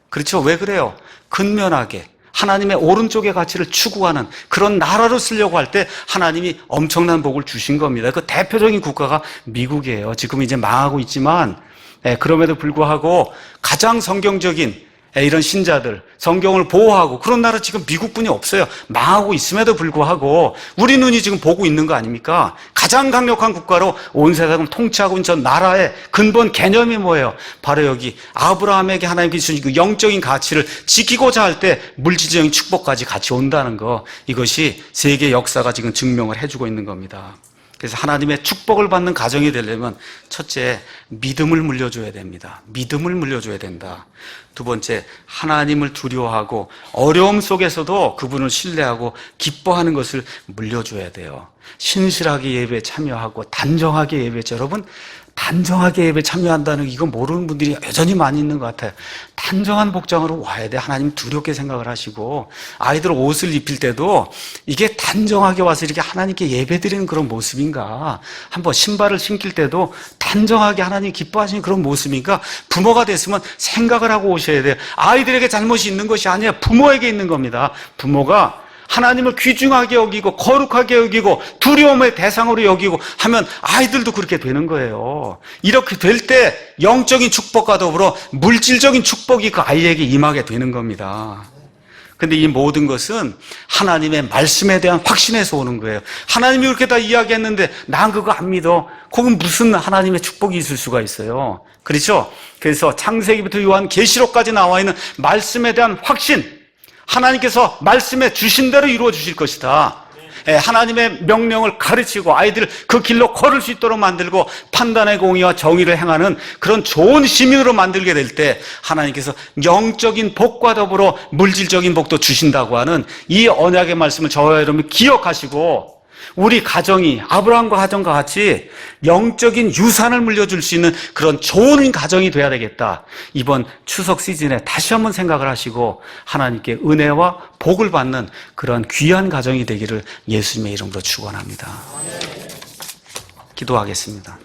그렇죠? 왜 그래요? 근면하게 하나님의 오른쪽의 가치를 추구하는 그런 나라로 쓰려고 할 때 하나님이 엄청난 복을 주신 겁니다. 그 대표적인 국가가 미국이에요. 지금 이제 망하고 있지만 그럼에도 불구하고 가장 성경적인 이런 신자들, 성경을 보호하고 그런 나라 지금 미국뿐이 없어요. 망하고 있음에도 불구하고 우리 눈이 지금 보고 있는 거 아닙니까? 가장 강력한 국가로 온 세상을 통치하고 있는 저 나라의 근본 개념이 뭐예요? 바로 여기 아브라함에게 하나님께서 주신 그 영적인 가치를 지키고자 할 때 물질적인 축복까지 같이 온다는 거, 이것이 세계 역사가 지금 증명을 해주고 있는 겁니다. 그래서 하나님의 축복을 받는 가정이 되려면 첫째, 믿음을 물려줘야 됩니다. 믿음을 물려줘야 된다. 두 번째, 하나님을 두려워하고 어려움 속에서도 그분을 신뢰하고 기뻐하는 것을 물려줘야 돼요. 신실하게 예배에 참여하고 단정하게 예배죠. 여러분, 단정하게 예배에 참여한다는 이거 모르는 분들이 여전히 많이 있는 것 같아요. 단정한 복장으로 와야 돼. 하나님 두렵게 생각을 하시고, 아이들 옷을 입힐 때도 이게 단정하게 와서 이렇게 하나님께 예배드리는 그런 모습인가, 한번 신발을 신길 때도 단정하게 하나님 기뻐하시는 그런 모습인가, 부모가 됐으면 생각을 하고 오셔야 돼요. 아이들에게 잘못이 있는 것이 아니라 부모에게 있는 겁니다. 부모가 하나님을 귀중하게 여기고 거룩하게 여기고 두려움의 대상으로 여기고 하면 아이들도 그렇게 되는 거예요. 이렇게 될 때 영적인 축복과 더불어 물질적인 축복이 그 아이에게 임하게 되는 겁니다. 근데 이 모든 것은 하나님의 말씀에 대한 확신에서 오는 거예요. 하나님이 그렇게 다 이야기했는데 난 그거 안 믿어. 거긴 무슨 하나님의 축복이 있을 수가 있어요. 그렇죠? 그래서 창세기부터 요한계시록까지 나와 있는 말씀에 대한 확신, 하나님께서 말씀해 주신 대로 이루어 주실 것이다. 하나님의 명령을 가르치고 아이들을 그 길로 걸을 수 있도록 만들고 판단의 공의와 정의를 행하는 그런 좋은 시민으로 만들게 될 때 하나님께서 영적인 복과 더불어 물질적인 복도 주신다고 하는 이 언약의 말씀을 저와 여러분이 기억하시고, 우리 가정이 아브라함과 가정과 같이 영적인 유산을 물려줄 수 있는 그런 좋은 가정이 돼야 되겠다. 이번 추석 시즌에 다시 한번 생각을 하시고 하나님께 은혜와 복을 받는 그런 귀한 가정이 되기를 예수님의 이름으로 축원합니다. 기도하겠습니다.